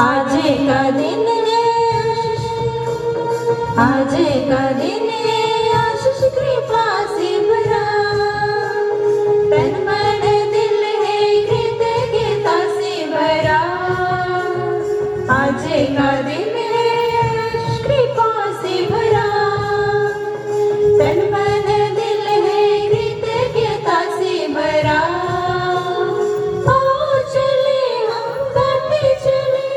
आज का दिन है आज का दिन है आशीष कृपा से भरा, तन मन दिल है कृतज्ञता से भरा। आज का दिन है आशीष कृपा से भरा, तन मन दिल है कृतज्ञता से भरा। आओ चले हम गाते चले,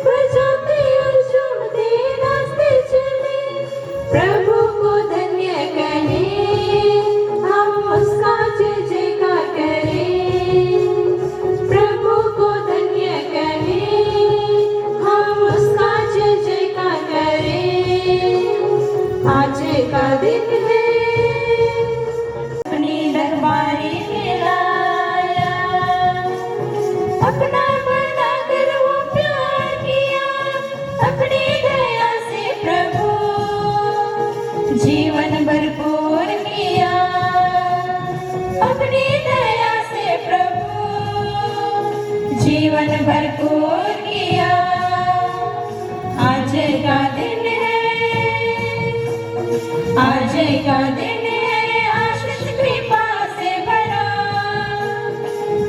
बजाते और झूमते नाचते चले, प्रभु को धन्य करें, हम उसका जय जयकार करें। प्रभु को धन्य करें, हम उसका जय जयकार करें। आज का दिन है अपनी दरबारी में लाया, अपना बना कर वो प्यार किया, अपनी दया से प्रभु जीवन भरपूर किया। अपनी दया से प्रभु जीवन भरपूर किया। आज का दिन है आज का दिन है आशीष कृपा से भरा,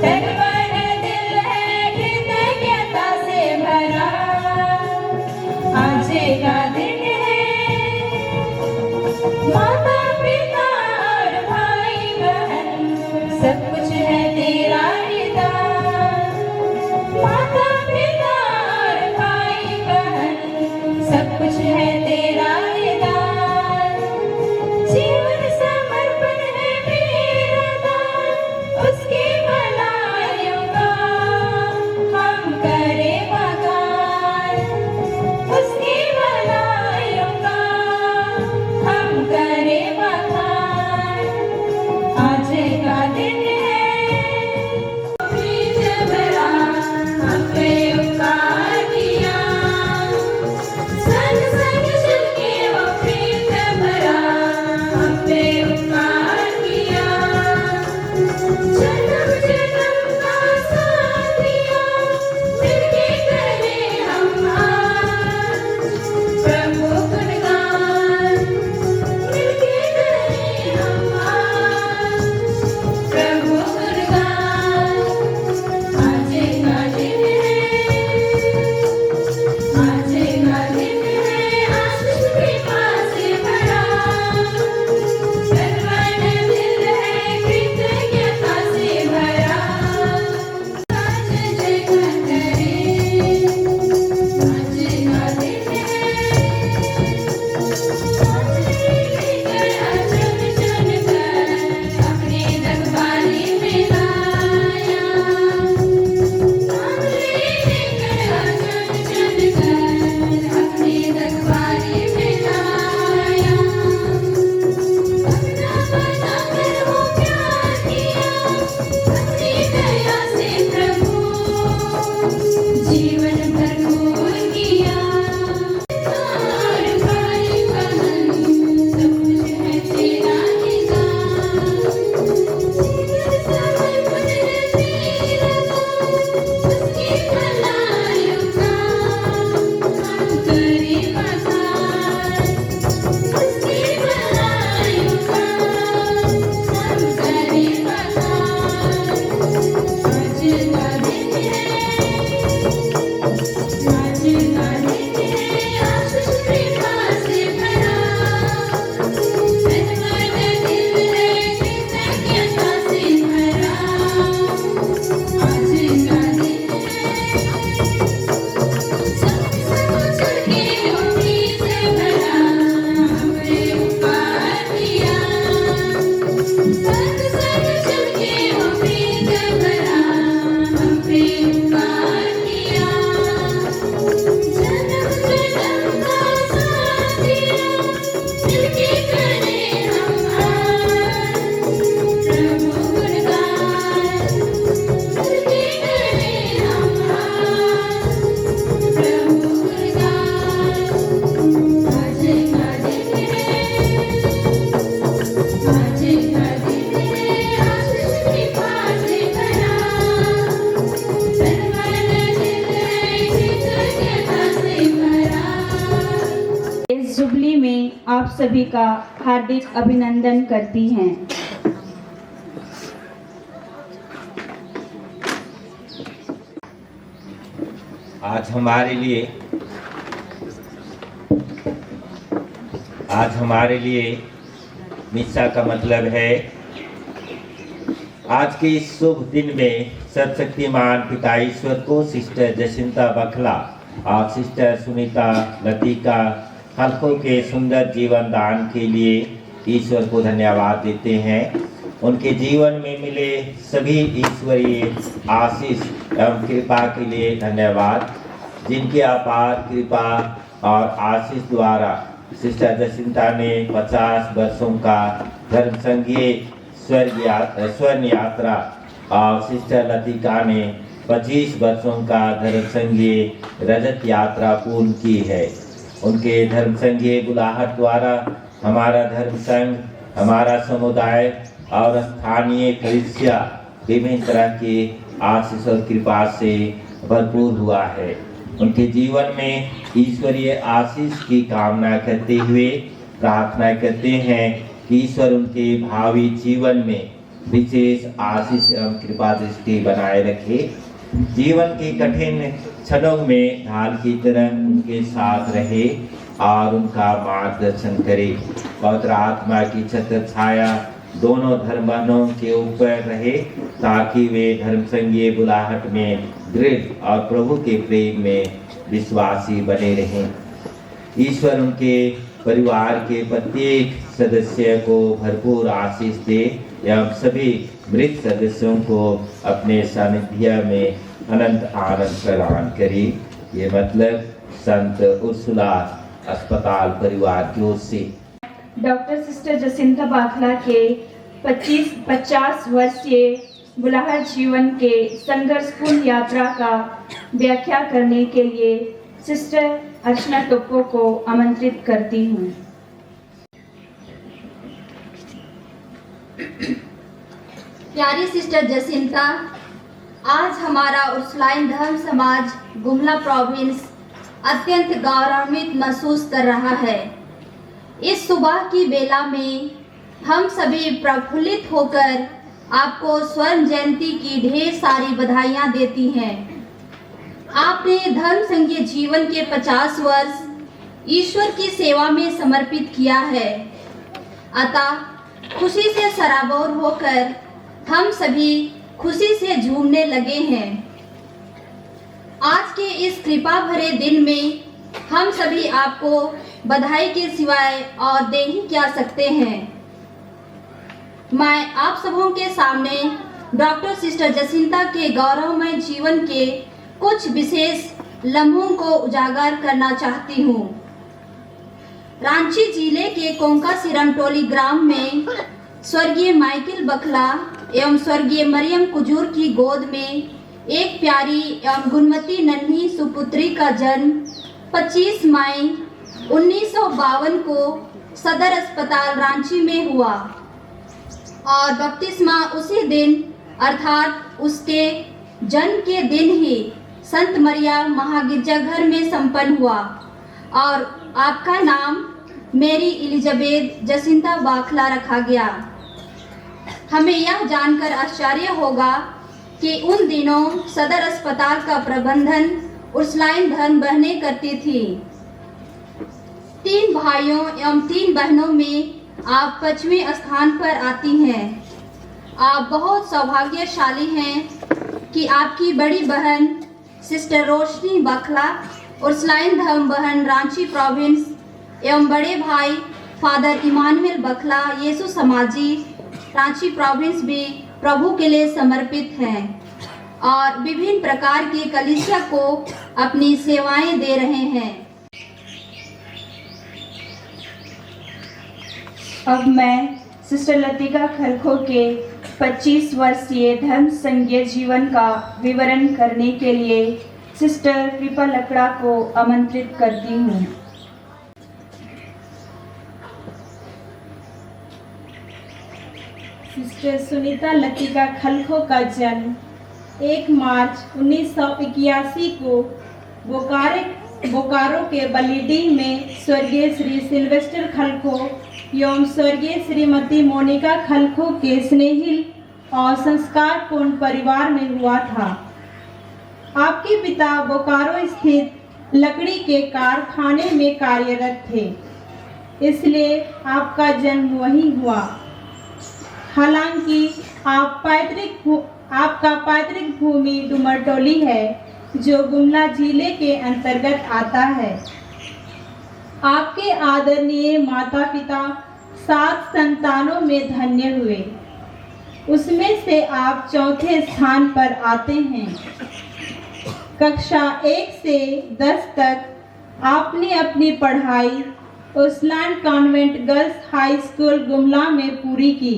तन मन दिल है कृतज्ञता से भरा। आज का दिन है माता पिता और भाई बहन सब कुछ है तेरा निदान। माता पिता और भाई बहन सब कुछ है तेरा निदान। जीवन जुबली में आप सभी का हार्दिक अभिनंदन करती हैं। आज हमारे लिए मिस्सा का मतलब है आज के इस शुभ दिन में सर्वशक्तिमान पिता ईश्वर को सिस्टर जसिंता बखला और सिस्टर सुनीता लतिका खलखो के सुंदर जीवन दान के लिए ईश्वर को धन्यवाद देते हैं। उनके जीवन में मिले सभी ईश्वरीय आशीष एवं कृपा के लिए धन्यवाद, जिनकी अपार कृपा और आशीष द्वारा सिस्टर जसिंता ने 50 वर्षों का धर्म संघीय स्वर्ण यात्रा और सिस्टर लतिका ने 25 वर्षों का धर्म संघीय रजत यात्रा पूर्ण की है। उनके धर्म संघीय बुलाहट द्वारा हमारा धर्म संघ, हमारा समुदाय और स्थानीय कलीसिया विभिन्न तरह के आशीष और कृपा से भरपूर हुआ है। उनके जीवन में ईश्वरीय आशीष की कामना करते हुए प्रार्थना करते हैं कि ईश्वर उनके भावी जीवन में विशेष आशीष एवं कृपा दृष्टि बनाए रखे। जीवन के कठिन क्षणों में ढाल की तरह उनके साथ रहे और उनका मार्गदर्शन करे। पवित्र आत्मा की छत्र छाया दोनों धर्म बहनों के ऊपर रहे ताकि वे धर्म संघीय बुलाहट में दृढ़ और प्रभु के प्रेम में विश्वासी बने रहें। ईश्वर उनके परिवार के प्रत्येक सदस्य को भरपूर आशीष दे एवं सभी मृत सदस्यों को अपने सानिध्य में अनंत आनंद प्रदान करे। ये मतलब संत उर्सुला अस्पताल परिवार की ओर से डॉक्टर सिस्टर जसिंता बाखला के 50 वर्षीय बुलाहट जीवन के संघर्षपूर्ण यात्रा का व्याख्या करने के लिए सिस्टर अर्चना टोप्पो को आमंत्रित करती हूँ। प्यारी सिस्टर जसिंता, आज हमारा उर्सुलाइन धर्म समाज गुमला प्रोविंस अत्यंत गौरवान्वित महसूस कर रहा है। इस सुबह की बेला में हम सभी प्रफुल्लित होकर आपको स्वर्ण जयंती की ढेर सारी बधाइयाँ देती हैं। आपने धर्म संघीय जीवन के 50 वर्ष ईश्वर की सेवा में समर्पित किया है। अतः खुशी से सराबोर होकर हम सभी खुशी से झूमने लगे हैं। आज के इस कृपा भरे दिन में हम सभी आपको बधाई के सिवाय और दे ही क्या सकते हैं। मैं आप सबों के सामने डॉक्टर सिस्टर जसिंता के गौरवमय जीवन के कुछ विशेष लम्हों को उजागर करना चाहती हूँ। रांची जिले के कोंका सिरमटोली ग्राम में स्वर्गीय माइकल बखला एवं स्वर्गीय मरियम कुजूर की गोद में एक प्यारी एवं गुणवती नन्ही सुपुत्री का जन्म 25 मई 1952 को सदर अस्पताल रांची में हुआ और बपतिस्मा उसी दिन अर्थात उसके जन्म के दिन ही संत मरिया महागिरजाघर में संपन्न हुआ और आपका नाम मेरी एलिजाबेथ जसिंता बाखला रखा गया। हमें यह जानकर आश्चर्य होगा कि उन दिनों सदर अस्पताल का प्रबंधन उर्सुलाइन धर्म बहनें करती थी। 3 भाइयों एवं 3 बहनों में आप 5वें स्थान पर आती हैं। आप बहुत सौभाग्यशाली हैं कि आपकी बड़ी बहन सिस्टर रोशनी बखला उर्सुलाइन धर्म बहन रांची प्रोविंस एवं बड़े भाई फादर इमानुएल बखला यीशु समाजी रांची प्रोविंस भी प्रभु के लिए समर्पित हैं और विभिन्न प्रकार के कलीसिया को अपनी सेवाएं दे रहे हैं। अब मैं सिस्टर लतिका खलखो के 25 वर्षीय धर्म संघीय जीवन का विवरण करने के लिए सिस्टर कृपा लकड़ा को आमंत्रित करती हूँ। सिस्टर सुनीता लतिका खलखो का जन्म 1 मार्च 1981 को बोकारो बोकारो के बलीडीह में स्वर्गीय श्री सिल्वेस्टर खलखो एवं स्वर्गीय श्रीमती मोनिका खलखो के स्नेहिल और संस्कारपूर्ण परिवार में हुआ था। आपके पिता बोकारो स्थित लकड़ी के कारखाने में कार्यरत थे, इसलिए आपका जन्म वहीं हुआ। हालांकि आपका पैतृक भूमि डुमरटोली है, जो गुमला जिले के अंतर्गत आता है। आपके आदरणीय माता पिता 7 संतानों में धन्य हुए, उसमें से आप चौथे स्थान पर आते हैं। कक्षा 1 से 10 तक आपने अपनी पढ़ाई Ursuline Convent Girls High School Gumla में पूरी की।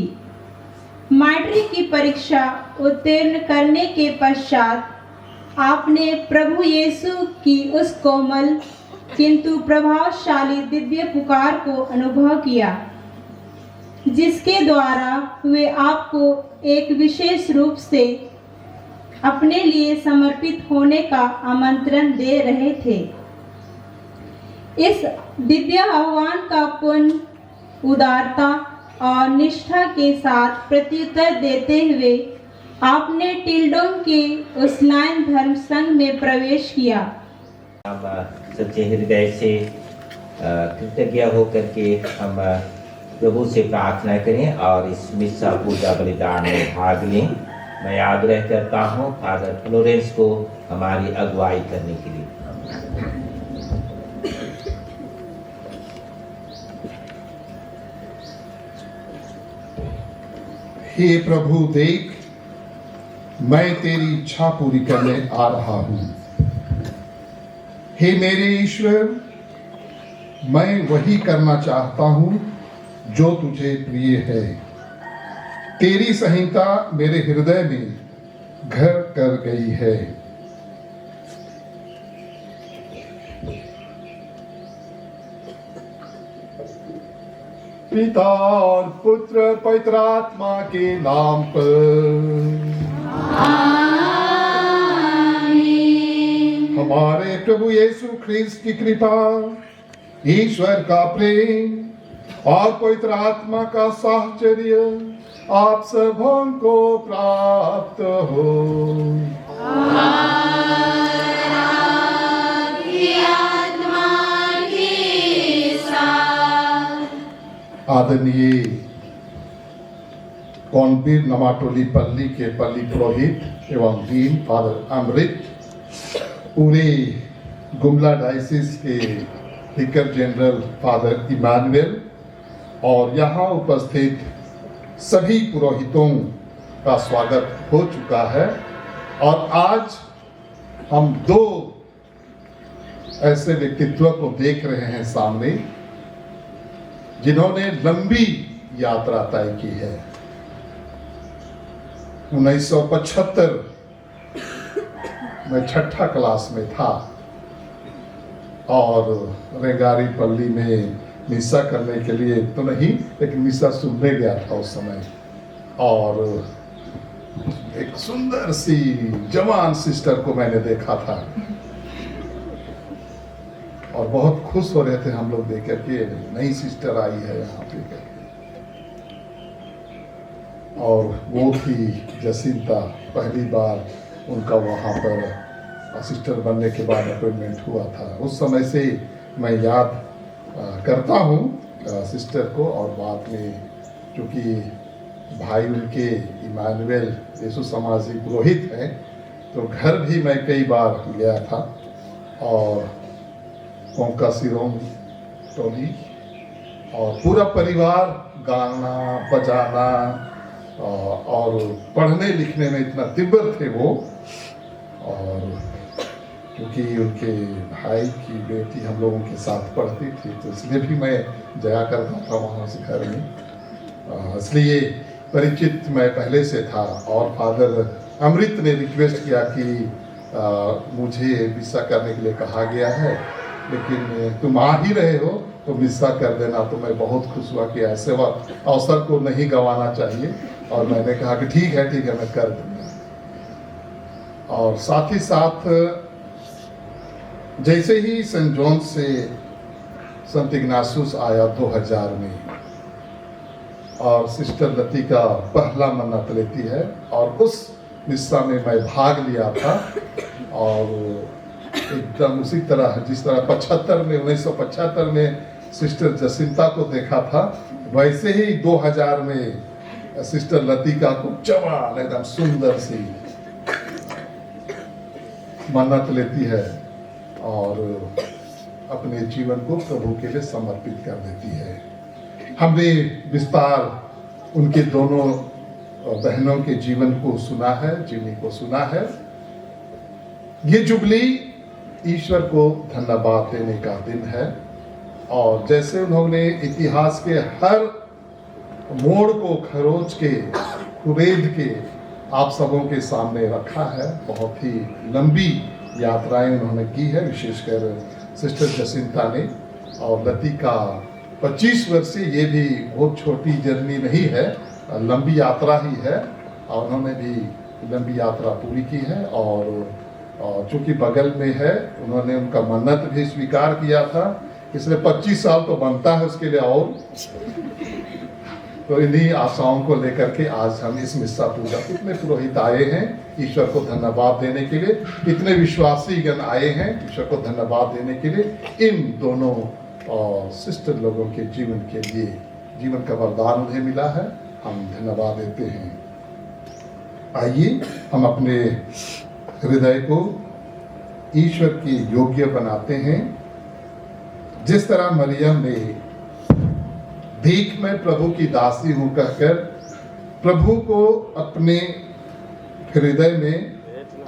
मैट्रिक की परीक्षा उत्तीर्ण करने के पश्चात आपने प्रभु यीशु की उस कोमल किंतु प्रभावशाली दिव्य पुकार को अनुभव किया, जिसके द्वारा वे आपको एक विशेष रूप से अपने लिए समर्पित होने का आमंत्रण दे रहे थे। इस दिव्य आह्वान का पूर्ण उदारता और निष्ठा के साथ प्रत्युत्तर देते हुए आपने टिल्डोम के उस्लाइन धर्म संघ में प्रवेश किया। हम सच्चे हृदय से कृतज्ञ होकर के हम प्रभु से प्रार्थना करें और इस मिस्सा पूजा बलिदान में भाग लें। मैं आग्रह करता हूं फादर फ्लोरेंस को हमारी अगुवाई करने के लिए। हे प्रभु, देख, मैं तेरी इच्छा पूरी करने आ रहा हूं। हे मेरे ईश्वर, मैं वही करना चाहता हूं जो तुझे प्रिय है। तेरी संहिता मेरे हृदय में घर कर गई है। पिता और पुत्र पवित्र आत्मा के नाम पर हमारे प्रभु यीशु ख्रीस्त की कृपा, ईश्वर का प्रेम और पवित्र आत्मा का साहचर्य आप सबों को प्राप्त हो। आदरणीय कौनबीर नमाटोली पल्ली के पल्ली पुरोहित एवं डीन फादर अमृत, पूरे गुमला डायसिस के विकार जनरल फादर इमानुएल और यहाँ उपस्थित सभी पुरोहितों का स्वागत हो चुका है। और आज हम 2 ऐसे व्यक्तित्व को देख रहे हैं सामने, जिन्होंने लंबी यात्रा तय की है। 1975 मैं 6ठी क्लास में था और रेंगारी पल्ली में मिसा करने के लिए तो नहीं, लेकिन मिसा सुनने गया था उस समय। और एक सुंदर सी जवान सिस्टर को मैंने देखा था और बहुत खुश हो रहे थे हम लोग देख करके, नई सिस्टर आई है यहाँ पे। और वो थी जसिंता, पहली बार उनका वहाँ पर सिस्टर बनने के बाद अपॉइंटमेंट हुआ था। उस समय से मैं याद करता हूँ सिस्टर को। और बाद में क्योंकि भाई उनके इमानुएल यीशु समाजी पुरोहित हैं, तो घर भी मैं कई बार गया था। और कोंका सिरों टोली और पूरा परिवार गाना बजाना और पढ़ने लिखने में इतना तिब्बत थे वो। और क्योंकि उनके भाई की बेटी हम लोगों के साथ पढ़ती थी, तो इसलिए भी मैं जाया करता था वहाँ से घर में, इसलिए परिचित मैं पहले से था। और फादर अमृत ने रिक्वेस्ट किया कि मुझे मिसा करने के लिए कहा गया है, लेकिन तुम आ ही रहे हो तो मिसा कर देना। तो मैं बहुत खुश हुआ कि ऐसे अवसर को नहीं गंवाना चाहिए। और मैंने कहा कि ठीक है मैं कर दूंगा। और साथ ही साथ जैसे ही सेंट जॉन से संत इग्नासियस आया 2000 में और सिस्टर लतिका पहला मन्नत लेती है और उस मिस्सा में मैं भाग लिया था और एकदम उसी तरह जिस तरह 1975 में सिस्टर जसिंता को देखा था वैसे ही 2000 में सिस्टर लतिका को जवान एकदम सुंदर सी मन्नत लेती है और अपने जीवन को प्रभु के लिए समर्पित कर देती है। हमने विस्तार उनके दोनों बहनों के जीवन को सुना है, जीवनी को सुना है। ये जुबली ईश्वर को धन्यवाद देने का दिन है और जैसे उन्होंने इतिहास के हर मोड़ को खरोच के कुरेद के आप सबों के सामने रखा है। बहुत ही लंबी यात्राएं उन्होंने की है, विशेषकर सिस्टर जसिंता ने। और लतिका 25 वर्षीय, ये भी बहुत छोटी जर्नी नहीं है, लंबी यात्रा ही है और उन्होंने भी लंबी यात्रा पूरी की है। और चूंकि बगल में है, उन्होंने उनका मन्नत भी स्वीकार किया था, इसलिए 25 साल तो बनता है उसके लिए। और तो इन्हीं आशाओं को लेकर के आज हम इस मिस्सा पूजा, इतने पुरोहित आए हैं ईश्वर को धन्यवाद देने के लिए, इतने विश्वासी गण आए हैं ईश्वर को धन्यवाद देने के लिए। इन दोनों सिस्टर लोगों के जीवन के लिए, जीवन का वरदान उन्हें मिला है, हम धन्यवाद देते हैं। आइए हम अपने हृदय को ईश्वर के योग्य बनाते हैं। जिस तरह मरियम ने भीख में प्रभु की दासी हूं कहकर प्रभु को अपने हृदय में,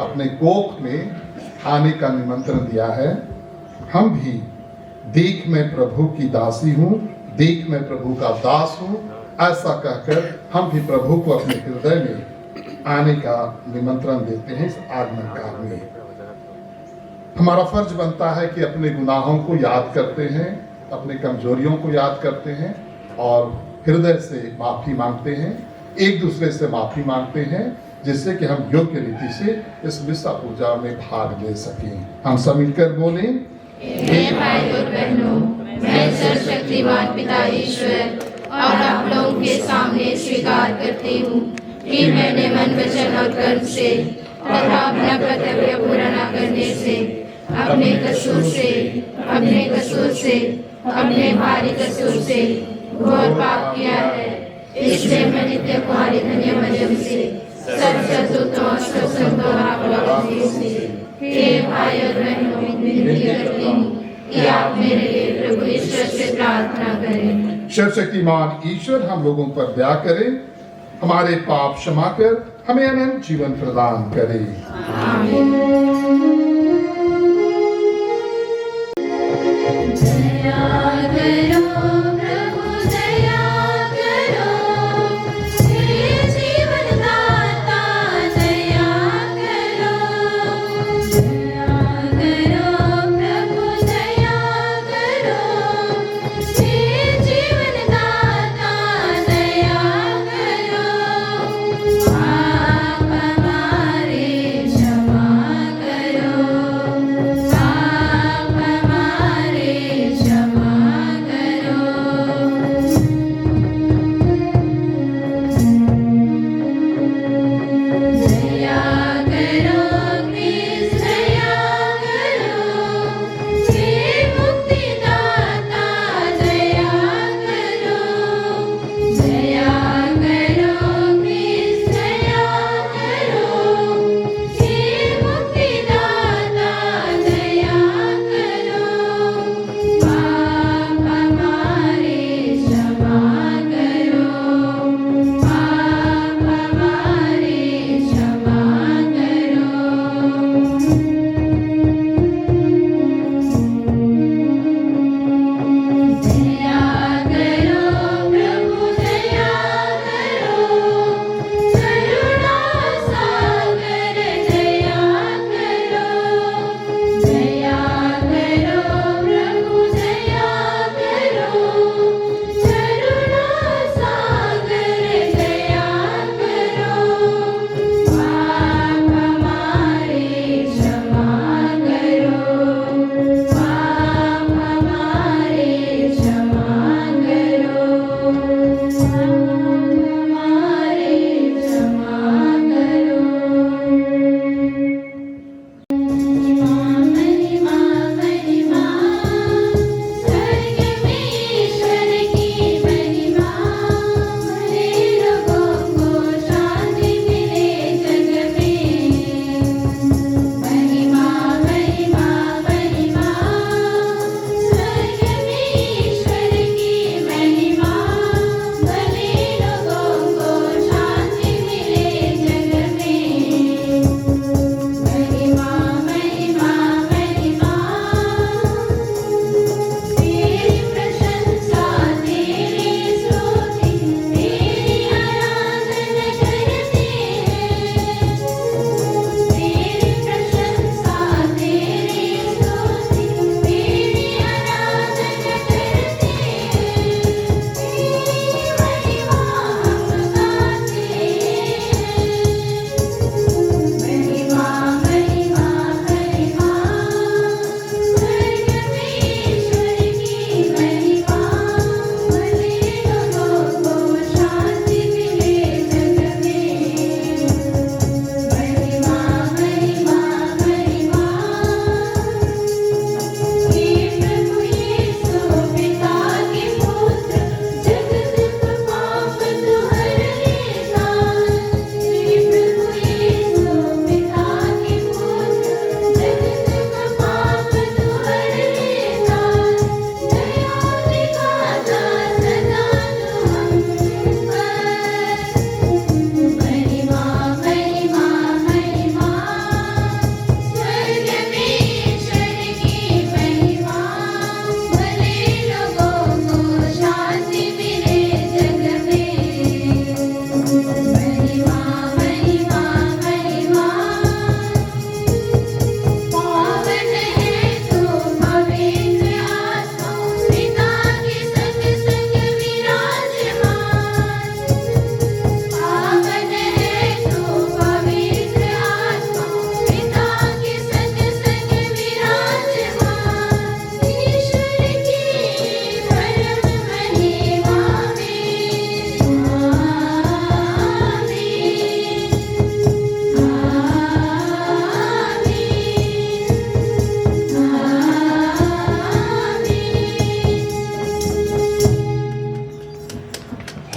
अपने कोख में आने का निमंत्रण दिया है, हम भी देख मैं प्रभु की दासी हूं, देख मैं प्रभु का दास हूं, ऐसा कहकर हम भी प्रभु को अपने हृदय में आने का निमंत्रण देते हैं। इस आगमन काल में हमारा फर्ज बनता है कि अपने गुनाहों को याद करते हैं, अपने कमजोरियों को याद करते हैं और हृदय से माफी मांगते हैं, एक दूसरे से माफी मांगते हैं, जिससे कि हम योग्य रीति से इस मिस्सा पूजा में भाग ले सकें। हम सब मिलकर बोलें, हे भाई और बहनों, मैं सर्वशक्तिमान पिता ईश्वर और आप लोगों के सामने स्वीकार करती हूँ कि मैंने मन, वचन और कर्म से तथा अपना कर्तव्य पूरा न करने से, अपने कसूर से, अपने भारी कसूर से घोर पाप किया है। इसलिए मैं नित्य कुमारी धन्य मरियम से, सब सद्दूतों और सब संतों और आप लोगों से, हे भाई और बहनों, विनती करती हूँ कि आप मेरे लिए प्रभु ईश्वर से प्रार्थना करें। सर्वशक्तिमान ईश्वर हम लोगों पर दया करे, हमारे पाप क्षमा कर हमें अनंत जीवन प्रदान करे। आप हमारे क्षमा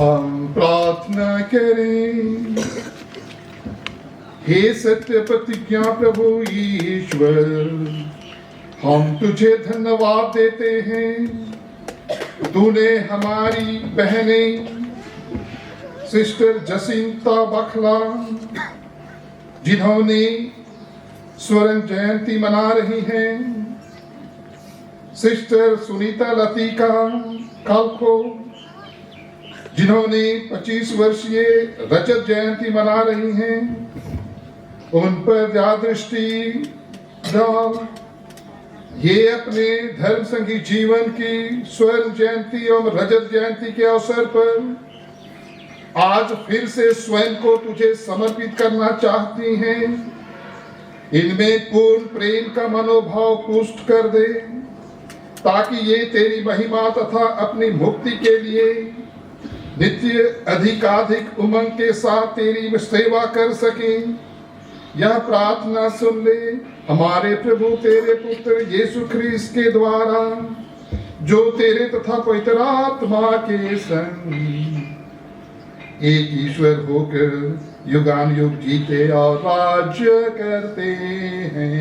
हम प्रार्थना करें। हे सत्य प्रतिज्ञा प्रभु ईश्वर, हम तुझे धन्यवाद देते हैं। तूने हमारी बहनें सिस्टर जसिंता बखला, जिन्होंने स्वर्ण जयंती मना रही हैं, सिस्टर सुनीता लतिका कालखो, जिन्होंने 25 वर्षीय रजत जयंती मना रही हैं, उन पर दया दृष्टि डाल। ये अपने धर्म संगी जीवन की स्वर्ण जयंती और रजत जयंती के अवसर पर आज फिर से स्वयं को तुझे समर्पित करना चाहती हैं। इनमें पूर्ण प्रेम का मनोभाव पुष्ट कर दे, ताकि ये तेरी महिमा तथा अपनी मुक्ति के लिए नित्य अधिकाधिक उमंग के साथ तेरी सेवा कर सकें। यह प्रार्थना सुन ले हमारे प्रभु तेरे पुत्र यीशु ख्रीस्त के द्वारा, जो तेरे तथा पवित्र आत्मा के संग एक ईश्वर होकर युगान युग जीते और राज्य करते हैं।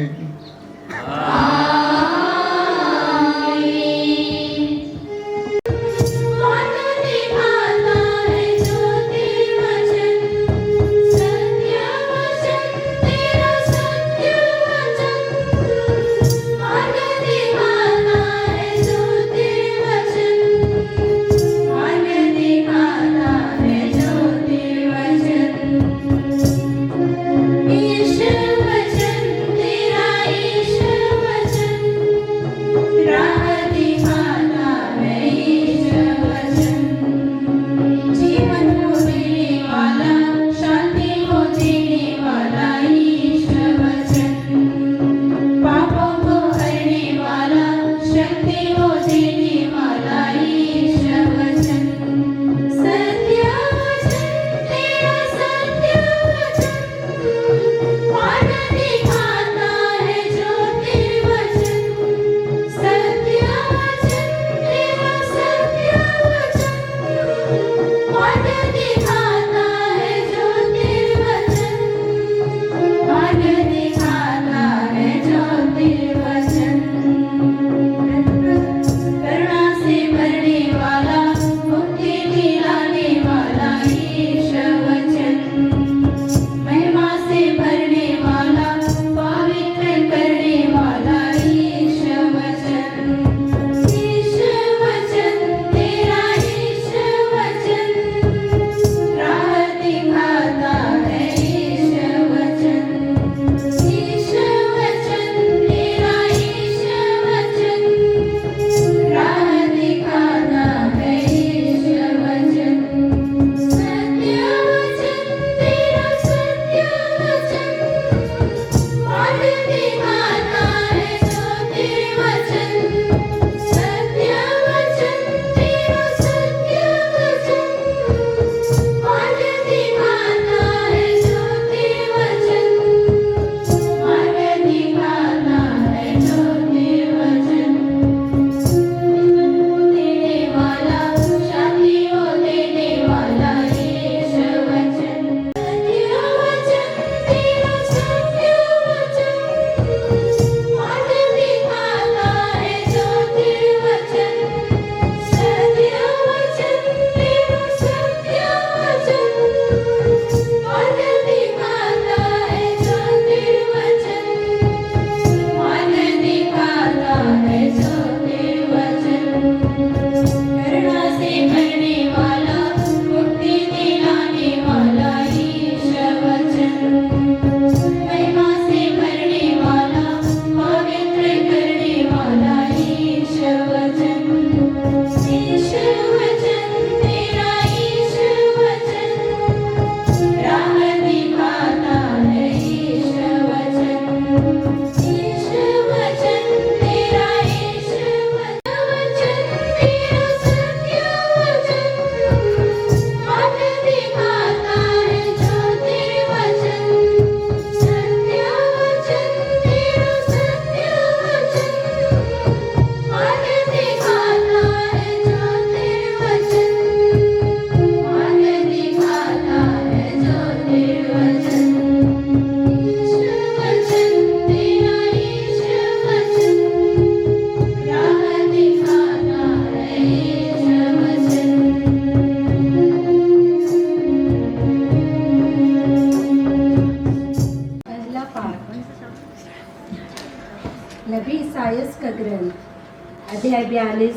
42 का ग्रंथ अध्याय 42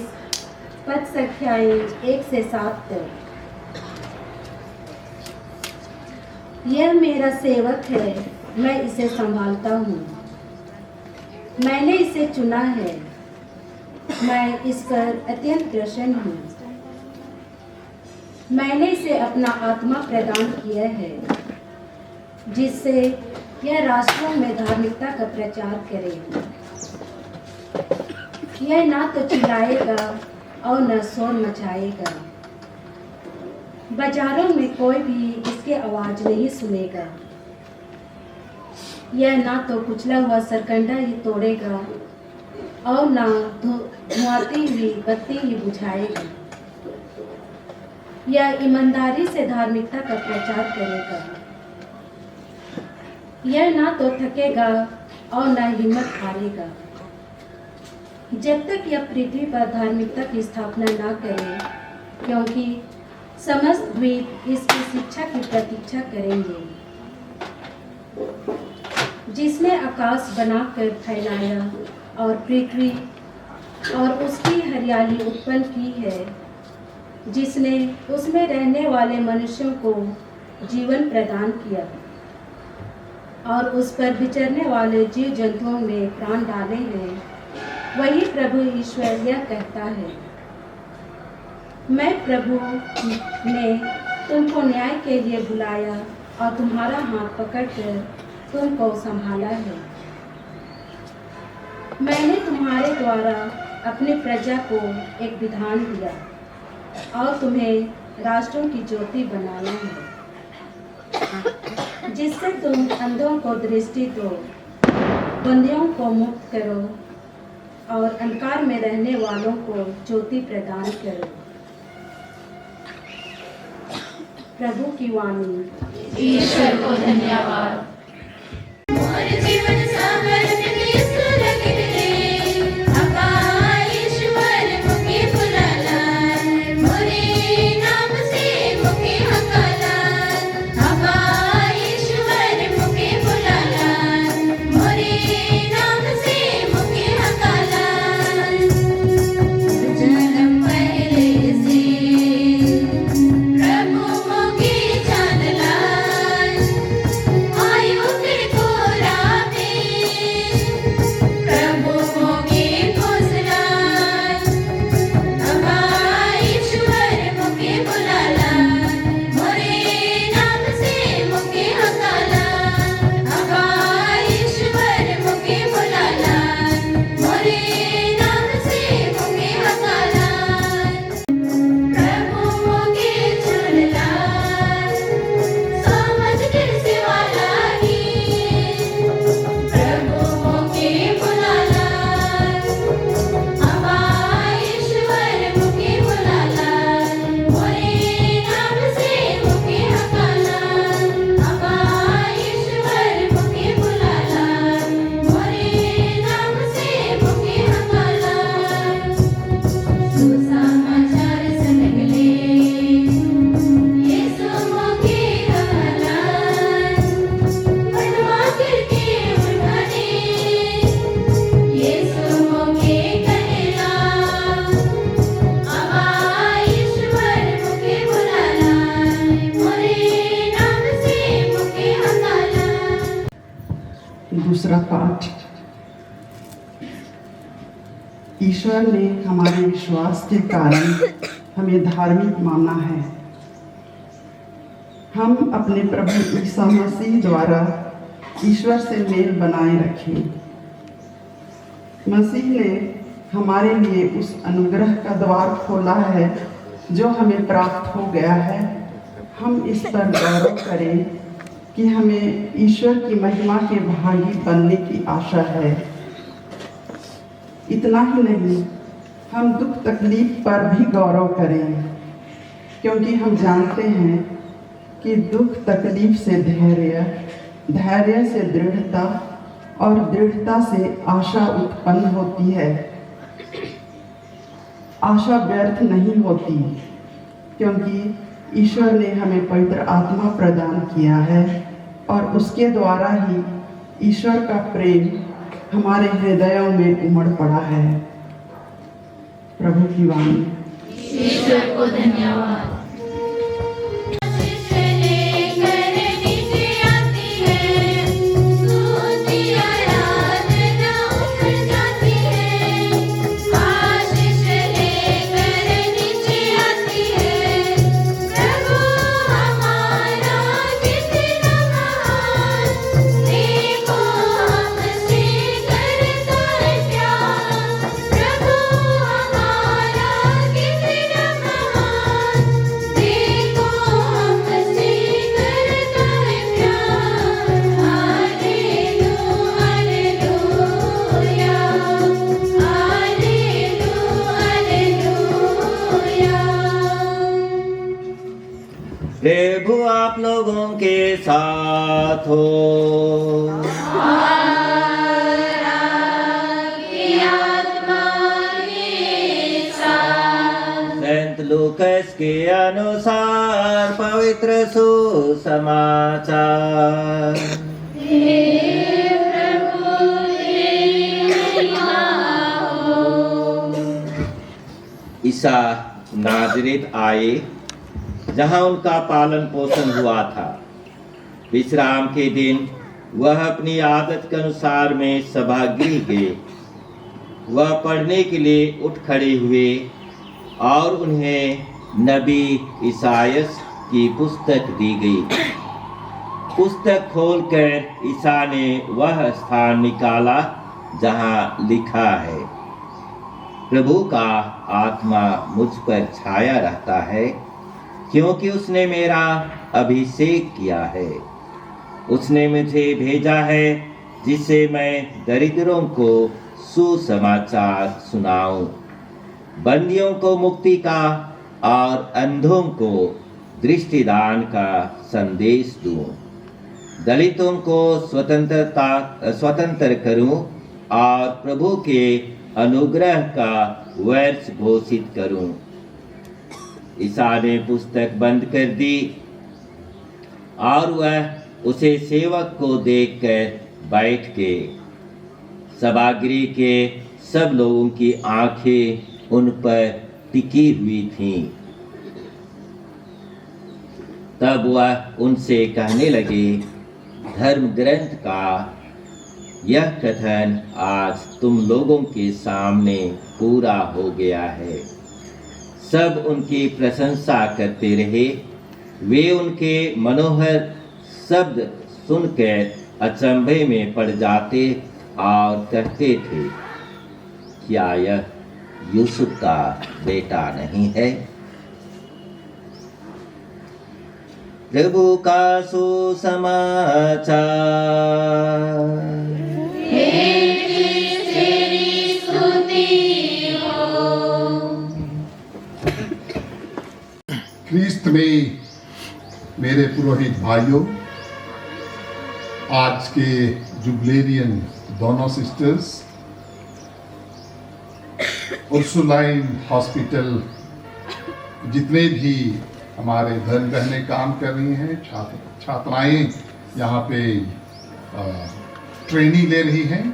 पद संख्याएं 1 से 7 तक। यह मेरा सेवक है, मैं इसे संभालता हूँ। मैंने इसे चुना है, मैं इस पर अत्यंत प्रसन्न हूँ। मैंने इसे अपना आत्मा प्रदान किया है, जिससे यह राष्ट्रों में धार्मिकता का प्रचार करेगा। यह ना तो चिल्लाएगा और न शोर मचाएगा। बाजारों में कोई भी इसकी आवाज नहीं सुनेगा। यह ना तो कुचला हुआ सरकंडा ही तोड़ेगा और ना धुआती हुई बत्ती ही बुझाएगा। यह ईमानदारी से धार्मिकता का प्रचार करेगा। यह ना तो थकेगा और ना हिम्मत हारेगा, जब तक यह पृथ्वी पर धार्मिकता की स्थापना ना करे, क्योंकि समस्त द्वीप इसकी शिक्षा की प्रतीक्षा करेंगे। जिसने आकाश बनाकर फैलाया और पृथ्वी और उसकी हरियाली उत्पन्न की है, जिसने उसमें रहने वाले मनुष्यों को जीवन प्रदान किया और उस पर विचरने वाले जीव जंतुओं में प्राण डाले हैं, वही प्रभु ईश्वर यह कहता है, मैं प्रभु ने तुमको न्याय के लिए बुलाया और तुम्हारा हाथ पकड़कर तुमको संभाला है। मैंने तुम्हारे द्वारा अपने प्रजा को एक विधान दिया और तुम्हें राष्ट्रों की ज्योति बनाना है, जिससे तुम अंधों को दृष्टि दो, बंदियों को मुक्त करो और अंधकार में रहने वालों को ज्योति प्रदान करो। प्रभु की वाणी। ईश्वर को धन्यवाद। दूसरा पाठ। ईश्वर ने हमारे विश्वास के कारण हमें धार्मिक माना है। हम अपने प्रभु ईसा मसीह द्वारा ईश्वर से मेल बनाए रखें। मसीह ने हमारे लिए उस अनुग्रह का द्वार खोला है जो हमें प्राप्त हो गया है। हम इस पर गौरव करें कि हमें ईश्वर की महिमा के भागी बनने की आशा है। इतना ही नहीं, हम दुख तकलीफ पर भी गौरव करें, क्योंकि हम जानते हैं कि दुख तकलीफ से धैर्य, धैर्य से दृढ़ता और दृढ़ता से आशा उत्पन्न होती है। आशा व्यर्थ नहीं होती, क्योंकि ईश्वर ने हमें पवित्र आत्मा प्रदान किया है और उसके द्वारा ही ईश्वर का प्रेम हमारे हृदयों में उमड़ पड़ा है। प्रभु की वाणी। ईश्वर को धन्यवाद। प्रभु आप लोगों के साथ हो। संत लूकस के अनुसार पवित्र सुसमाचार। ईसा नाज़रेत आए जहां उनका पालन पोषण हुआ था। विश्राम के दिन वह अपनी आदत के अनुसार में सभागृह गए। वह पढ़ने के लिए उठ खड़े हुए और उन्हें नबी ईसायास की पुस्तक दी गई। पुस्तक खोलकर ईसा ने वह स्थान निकाला जहां लिखा है, प्रभु का आत्मा मुझ पर छाया रहता है, क्योंकि उसने मेरा अभिषेक किया है। उसने मुझे भेजा है जिससे मैं दरिद्रों को सुसमाचार सुनाऊं, बंदियों को मुक्ति का और अंधों को दृष्टिदान का संदेश दूं, दलितों को स्वतंत्र करूं और प्रभु के अनुग्रह का वर्ष घोषित करूं। ईसा ने पुस्तक बंद कर दी और वह उसे सेवक को देखकर बैठ गए। सभागृह के सब लोगों की आंखें उन पर टिकी हुई थीं। तब वह उनसे कहने लगे, धर्म ग्रंथ का यह कथन आज तुम लोगों के सामने पूरा हो गया है। सब उनकी प्रशंसा करते रहे। वे उनके मनोहर शब्द सुनकर अचंभे में पड़ जाते और कहते थे, क्या यह यूसुफ का बेटा नहीं है? प्रभु का सुसमाचार। ख्रीस्त में मेरे पुरोहित भाइयों, आज के जुबलेरियन दोनों सिस्टर्स उर्सुलाइन हॉस्पिटल जितने भी हमारे धन बहने काम कर रही हैं, छात्राएं यहाँ पे ट्रेनिंग ले रही हैं,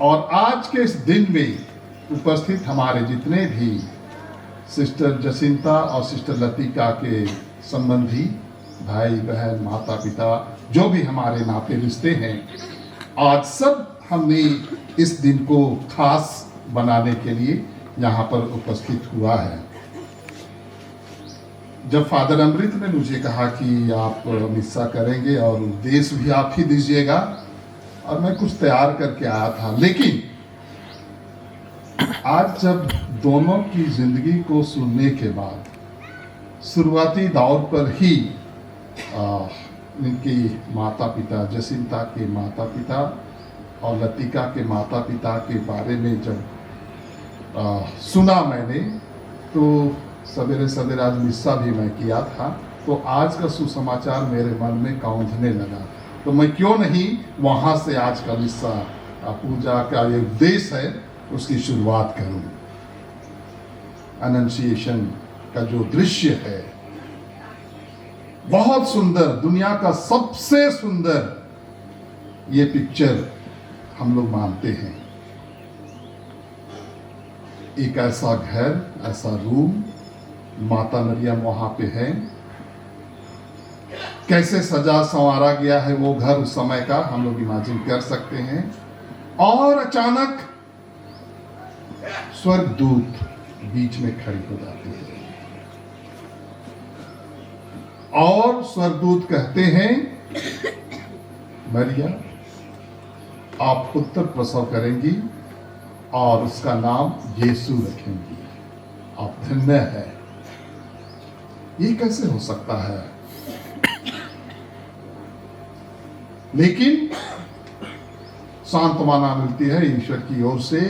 और आज के इस दिन में उपस्थित हमारे जितने भी सिस्टर जसिंता और सिस्टर लतिका के संबंधी भाई बहन माता पिता जो भी हमारे नाते रिश्ते हैं, आज सब हमने इस दिन को खास बनाने के लिए यहाँ पर उपस्थित हुआ है। जब फादर अमृत ने मुझे कहा कि आप मिस्सा करेंगे और उपदेश भी आप ही दीजिएगा, और मैं कुछ तैयार करके आया था, लेकिन आज जब दोनों की जिंदगी को सुनने के बाद शुरुआती दौर पर ही इनकी माता पिता, जसिंता के माता पिता और लतिका के माता पिता के बारे में जब सुना मैंने, तो सवेरे सवेरे आज मिस्सा भी मैं किया था, तो आज का सुसमाचार मेरे मन में कौंधने लगा। तो मैं क्यों नहीं वहाँ से आज का मिस्सा पूजा का ये उद्देश्य है उसकी शुरुआत करूं। अनंशिएशन का जो दृश्य है बहुत सुंदर, दुनिया का सबसे सुंदर ये पिक्चर हम लोग मानते हैं। एक ऐसा घर, ऐसा रूम माता मरियम वहां पे है। कैसे सजा संवारा गया है वो घर उस समय का हम लोग इमेजिन कर सकते हैं। और अचानक स्वर्गदूत बीच में खड़ी हो जाती है और स्वर्गदूत कहते हैं, मरियम आप पुत्र प्रसव करेंगी और उसका नाम यीशु रखेंगी, आप धन्य है। ये कैसे हो सकता है? लेकिन सांत्वना मिलती है ईश्वर की ओर से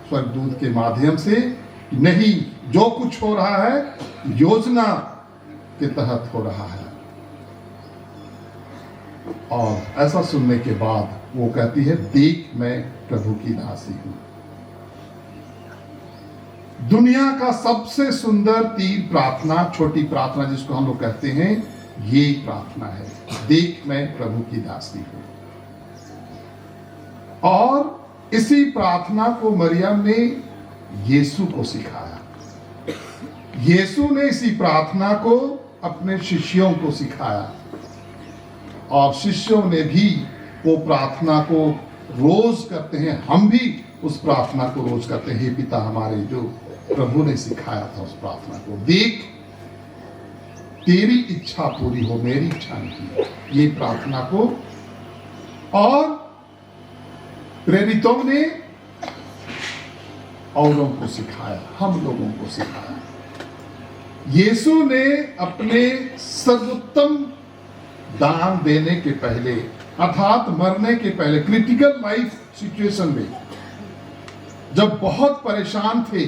स्वर्गदूत के माध्यम से, नहीं, जो कुछ हो रहा है योजना के तहत हो रहा है। और ऐसा सुनने के बाद वो कहती है, देख मैं प्रभु की दासी हूं। दुनिया का सबसे सुंदर तीन प्रार्थना, छोटी प्रार्थना जिसको हम लोग कहते हैं, ये प्रार्थना है, देख मैं प्रभु की दासी हूं। और इसी प्रार्थना को मरियम ने यीशु को सिखाया। यीशु ने इसी प्रार्थना को अपने शिष्यों को सिखाया और शिष्यों ने भी वो प्रार्थना को रोज करते हैं। हम भी उस प्रार्थना को रोज करते हैं। हे पिता हमारे, जो प्रभु ने सिखाया था उस प्रार्थना को, देख तेरी इच्छा पूरी हो, मेरी इच्छा नहीं, ये प्रार्थना को। और प्रेरितों ने औरों को सिखाया, हम लोगों को सिखाया। यीशु ने अपने सर्वोत्तम दान देने के पहले, अर्थात मरने के पहले, क्रिटिकल लाइफ सिचुएशन में जब बहुत परेशान थे,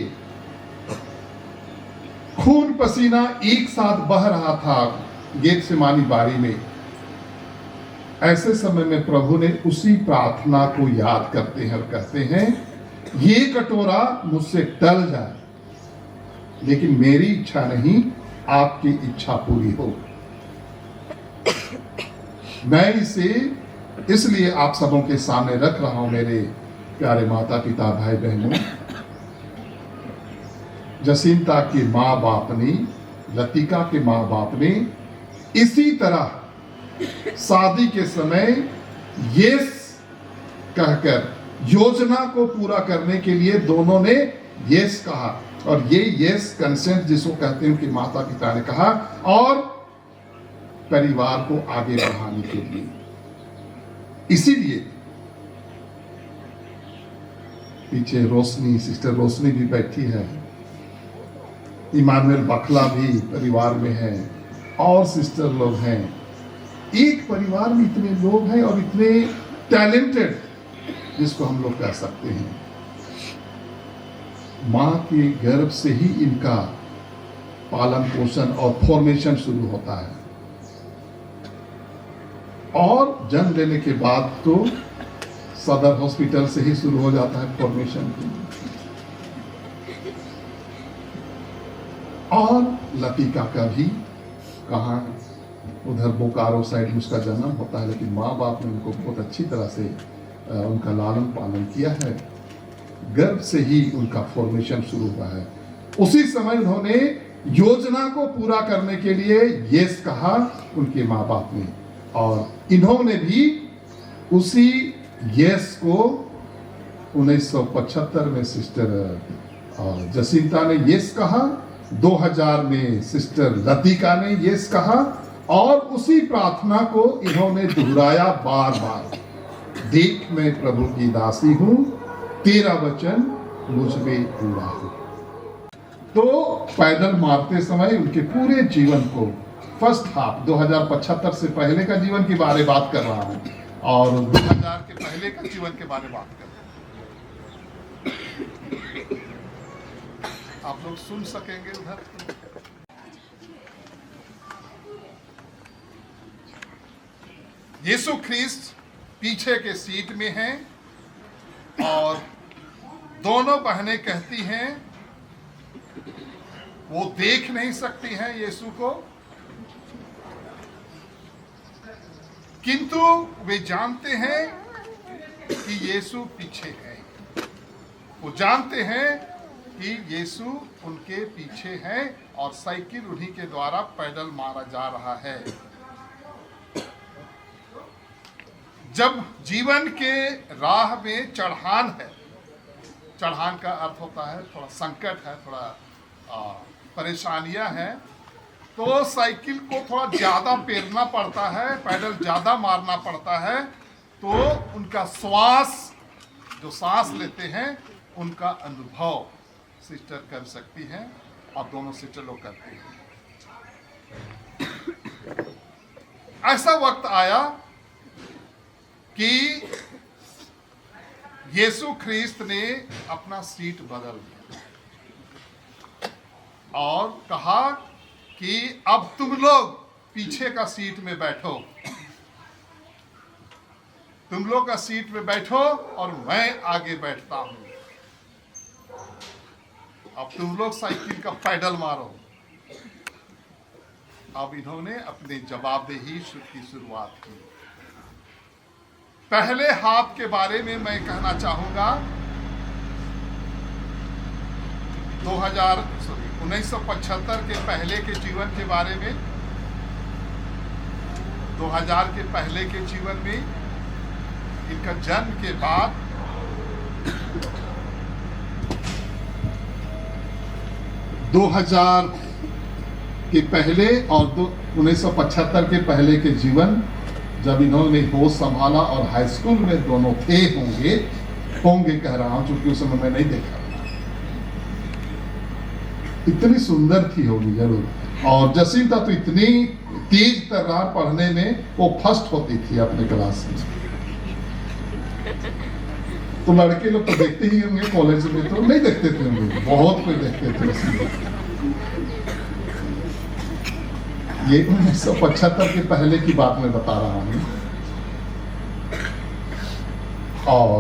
खून पसीना एक साथ बह रहा था गेतसेमानी बारी में, ऐसे समय में प्रभु ने उसी प्रार्थना को याद करते हैं और कहते हैं, ये कटोरा मुझसे टल जाए, लेकिन मेरी इच्छा नहीं, आपकी इच्छा पूरी हो। मैं इसे इसलिए आप सबों के सामने रख रहा हूं, मेरे प्यारे माता पिता भाई बहनों। जसिंता के माँ बाप ने, लतिका के माँ बाप ने इसी तरह शादी के समय यस कहकर योजना को पूरा करने के लिए दोनों ने यस कहा। और ये यस कंसेंट जिसको कहते हैं, उनके माता पिता ने कहा, और परिवार को आगे बढ़ाने के लिए। इसीलिए पीछे रोशनी, सिस्टर रोशनी भी बैठी है, इमानुएल बखला भी परिवार में है, और सिस्टर लोग हैं। एक परिवार में इतने लोग हैं और इतने टैलेंटेड, जिसको हम लोग कह सकते हैं। मां के गर्भ से ही इनका पालन पोषण और फॉर्मेशन शुरू होता है, और जन्म लेने के बाद तो सदर हॉस्पिटल से ही शुरू हो जाता है फॉर्मेशन। और लतिका का भी कहाँ, उधर बोकारो साइड में उसका जन्म होता है, लेकिन माँ बाप ने उनको बहुत अच्छी तरह से उनका लालन पालन किया है। गर्भ से ही उनका फॉर्मेशन शुरू हुआ है। उसी समय उन्होंने योजना को पूरा करने के लिए यस कहा उनके माँ बाप ने, और इन्होंने भी उसी यस को 1975 में सिस्टर जसिंता ने यस कहा, 2000 में सिस्टर लतिका ने यस कहा, और उसी प्रार्थना को इन्होंने दोहराया बार बार, देख मैं प्रभु की दासी हूं, तेरा वचन मुझ में पूरा हो। तो पैदल मारते समय उनके पूरे जीवन को, फर्स्ट हाफ 2075 से पहले का जीवन के बारे में बात कर रहा हूं, और 2000 के पहले का जीवन के बारे में बात कर रहा हूं। आप लोग सुन सकेंगे उधर? यीशु ख्रीस्त पीछे के सीट में हैं, और दोनों बहनें कहती हैं वो देख नहीं सकती हैं यीशु को, किंतु वे जानते हैं कि यीशु पीछे है। वो जानते हैं कि यीशु उनके पीछे है और साइकिल उन्हीं के द्वारा पैडल मारा जा रहा है। जब जीवन के राह में चढ़ान है, चढ़ान का अर्थ होता है थोड़ा संकट है, थोड़ा परेशानियां हैं, तो साइकिल को थोड़ा ज़्यादा पेरना पड़ता है, पैडल ज़्यादा मारना पड़ता है, तो उनका जो सांस लेते हैं उनका अनुभव सिस्टर कर सकती हैं और दोनों सिस्टर लोग करते हैं। ऐसा वक्त आया कि यीशु ख्रीस्त ने अपना सीट बदल दिया और कहा कि अब तुम लोग पीछे का सीट में बैठो, तुम लोग का सीट में बैठो और मैं आगे बैठता हूं। अब तुम लोग साइकिल का पैडल मारो। अब इन्होंने अपने जवाबदेही की शुरुआत की। पहले हाथ के बारे में मैं कहना चाहूंगा। 1975 के पहले के जीवन के बारे में, 2000 के पहले के जीवन में, इनका जन्म के बाद 2000 के पहले और 1975 के पहले के जीवन, जब इन्होंने होश संभाला और हाई स्कूल में दोनों थे, होंगे कह रहा हूं क्योंकि उस समय मैं नहीं देखा। इतनी सुंदर थी होगी जरूर। और जसींता तो इतनी तेज तर्रार पढ़ने में, वो फर्स्ट होती थी अपने क्लास में। तो लड़के लोग तो देखते ही होंगे, कॉलेज में तो नहीं देखते थे होंगे, बहुत कोई देखते थे। ये 1975 के पहले की बात मैं बता रहा हूं। और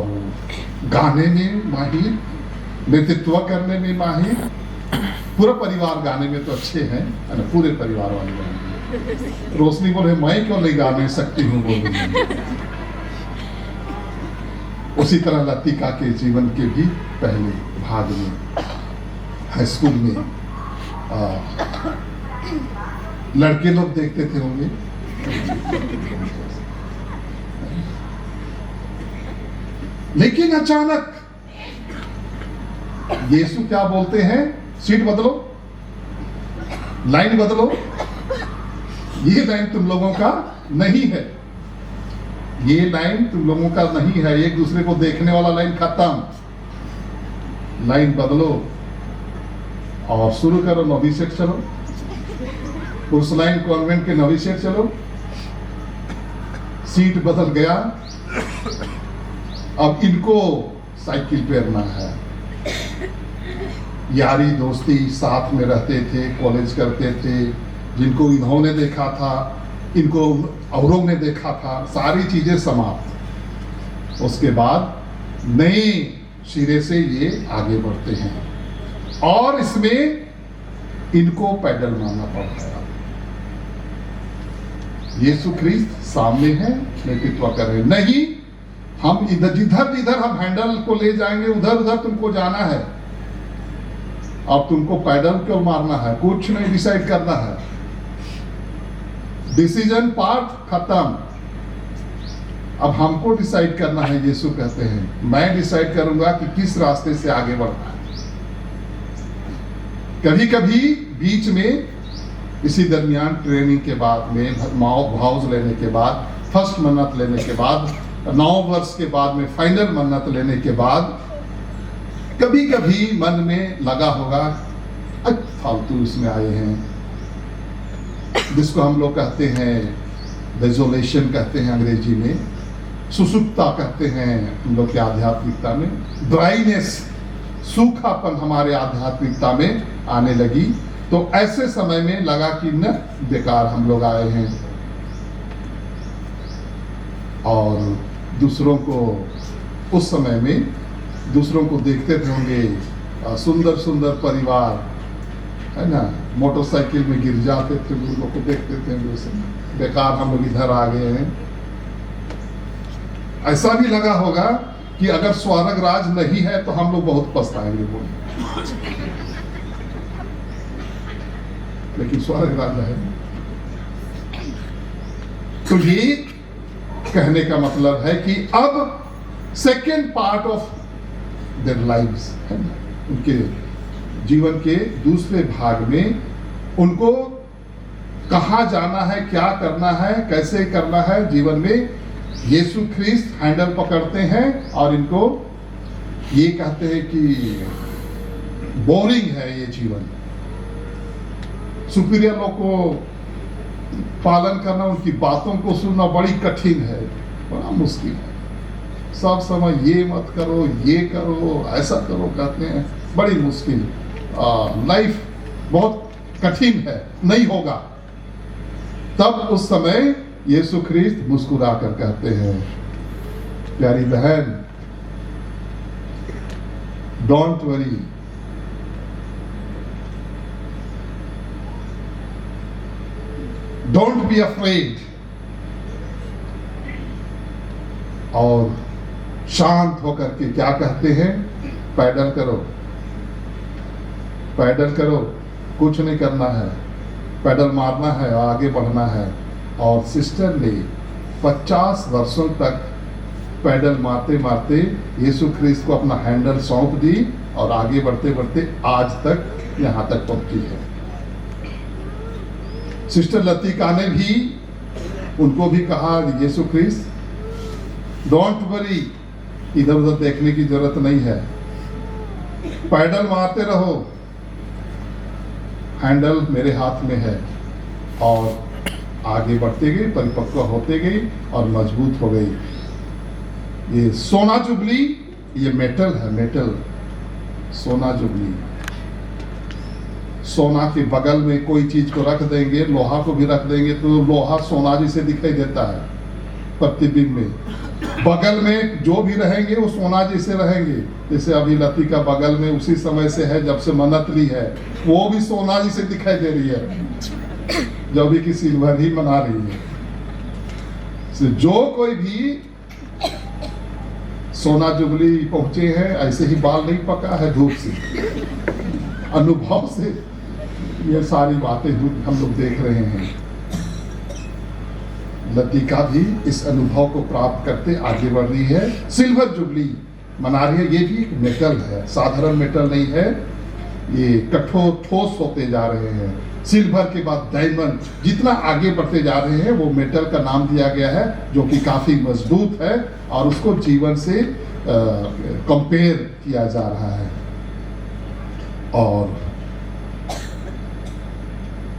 गाने में माहिर, नेतृत्व करने में माहिर, पूरा परिवार गाने में तो अच्छे हैं, पूरे परिवार वाले गाने। रोशनी बोले मैं क्यों नहीं गा नहीं सकती हूँ, बोल। उसी तरह लतिका के जीवन के भी पहले भाग में हाई स्कूल में लड़के लोग देखते थे होंगे। लेकिन अचानक यीशु क्या बोलते हैं, सीट बदलो, लाइन बदलो, ये लाइन तुम लोगों का नहीं है, ये लाइन तुम लोगों का नहीं है, एक दूसरे को देखने वाला लाइन खत्म, लाइन बदलो और शुरू करो, नवीसेट चलो, उस लाइन कॉन्वेंट के नवीसेट चलो। सीट बदल गया, अब इनको साइकिल पेरना है। यारी दोस्ती साथ में रहते थे, कॉलेज करते थे, जिनको इन्होंने देखा था, इनको औरों ने देखा था, सारी चीजें समाप्त। उसके बाद नए सिरे से ये आगे बढ़ते हैं और इसमें इनको पैडल मारना पड़ता है। यीशु ख्रीस्त सामने है, नेतृत्व कर रहे नहीं, हम इधर जिधर हम हैंडल को ले जाएंगे, उधर तुमको जाना है। अब तुमको पैडल क्यों मारना है, कुछ नहीं डिसाइड करना है, डिसीजन पार्ट खत्म। अब हमको डिसाइड करना है। यीशु कहते हैं मैं डिसाइड करूंगा कि किस रास्ते से आगे बढ़ना है। कभी कभी बीच में इसी दरमियान ट्रेनिंग के बाद में, भाउज लेने के बाद, फर्स्ट मन्नत लेने के बाद, 9 वर्ष के बाद में फाइनल मन्नत लेने के बाद, कभी कभी मन में लगा होगा फालतू इसमें आए हैं, जिसको हम लोग कहते हैं डेजोलेशन कहते हैं अंग्रेजी में, सुसुप्ता कहते हैं हम लोग के आध्यात्मिकता में, ड्राइनेस, सूखापन हमारे आध्यात्मिकता में आने लगी। तो ऐसे समय में लगा कि न बेकार हम लोग आए हैं। और दूसरों को उस समय में दूसरों को देखते थे होंगे, सुंदर सुंदर परिवार है ना, मोटरसाइकिल में गिर जाते थे, उन लोग को देखते थे, बेकार हम लोग इधर आ गए हैं। ऐसा भी लगा होगा कि अगर स्वर्ग राज नहीं है तो हम लोग बहुत पछताएंगे बोले, लेकिन स्वर्ग राज है। तो ये कहने का मतलब है कि अब second part of their lives है ना, उनके जीवन के दूसरे भाग में उनको कहाँ जाना है, क्या करना है, कैसे करना है जीवन में, यीशु ख्रिस्त हैंडल पकड़ते हैं और इनको ये कहते हैं कि बोरिंग है ये जीवन, सुपीरियर लोग को पालन करना, उनकी बातों को सुनना बड़ी कठिन है, बड़ा मुश्किल है। सब समय ये मत करो, ये करो, ऐसा करो कहते हैं, बड़ी मुश्किल। लाइफ बहुत कठिन है, नहीं होगा। तब उस समय यीशु ख्रिस्त मुस्कुरा कर कहते हैं, प्यारी बहन, don't worry, don't be afraid, और शांत होकर के क्या कहते हैं, पैडल करो, पैडल करो, कुछ नहीं करना है, पैडल मारना है, आगे बढ़ना है। और सिस्टर ने 50 वर्षों तक पैडल मारते मारते यीशु ख्रिस्त को अपना हैंडल सौंप दी और आगे बढ़ते बढ़ते आज तक यहाँ तक पहुंची है। सिस्टर लतिका ने भी, उनको भी कहा यीशु ख्रिस्त डोंट वरी, इधर उधर देखने की जरूरत नहीं है, पैडल मारते रहो, हैंडल मेरे हाथ में है। और आगे बढ़ते गए, परिपक्व होते गए और मजबूत हो गई। ये सोना जुबली, ये मेटल है, मेटल, सोना जुबली। सोना के बगल में कोई चीज को रख देंगे, लोहा को भी रख देंगे तो लोहा सोना जैसे दिखाई देता है प्रतिबिंब में। बगल में जो भी रहेंगे वो सोना जैसे रहेंगे। जैसे अभी लतिका बगल में उसी समय से है जब से मन्नत ली है, वो भी सोना जैसे दिखाई दे रही है, जो भी कि सिल्वर ही बना रही है। जो कोई भी सोना जुबली पहुंचे हैं, ऐसे ही बाल नहीं पका है धूप से, अनुभव से ये सारी बातें हम लोग देख रहे हैं। लतिका भी इस अनुभव को प्राप्त करते आगे बढ़ रही है, सिल्वर जुबली मना रही है। ये भी एक मेटल है, साधारण मेटल नहीं है, ये कठोर ठोस होते जा रहे हैं। सिल्वर के बाद डायमंड, जितना आगे बढ़ते जा रहे हैं वो मेटल का नाम दिया गया है, जो कि काफी मजबूत है और उसको जीवन से कंपेयर किया जा रहा है। और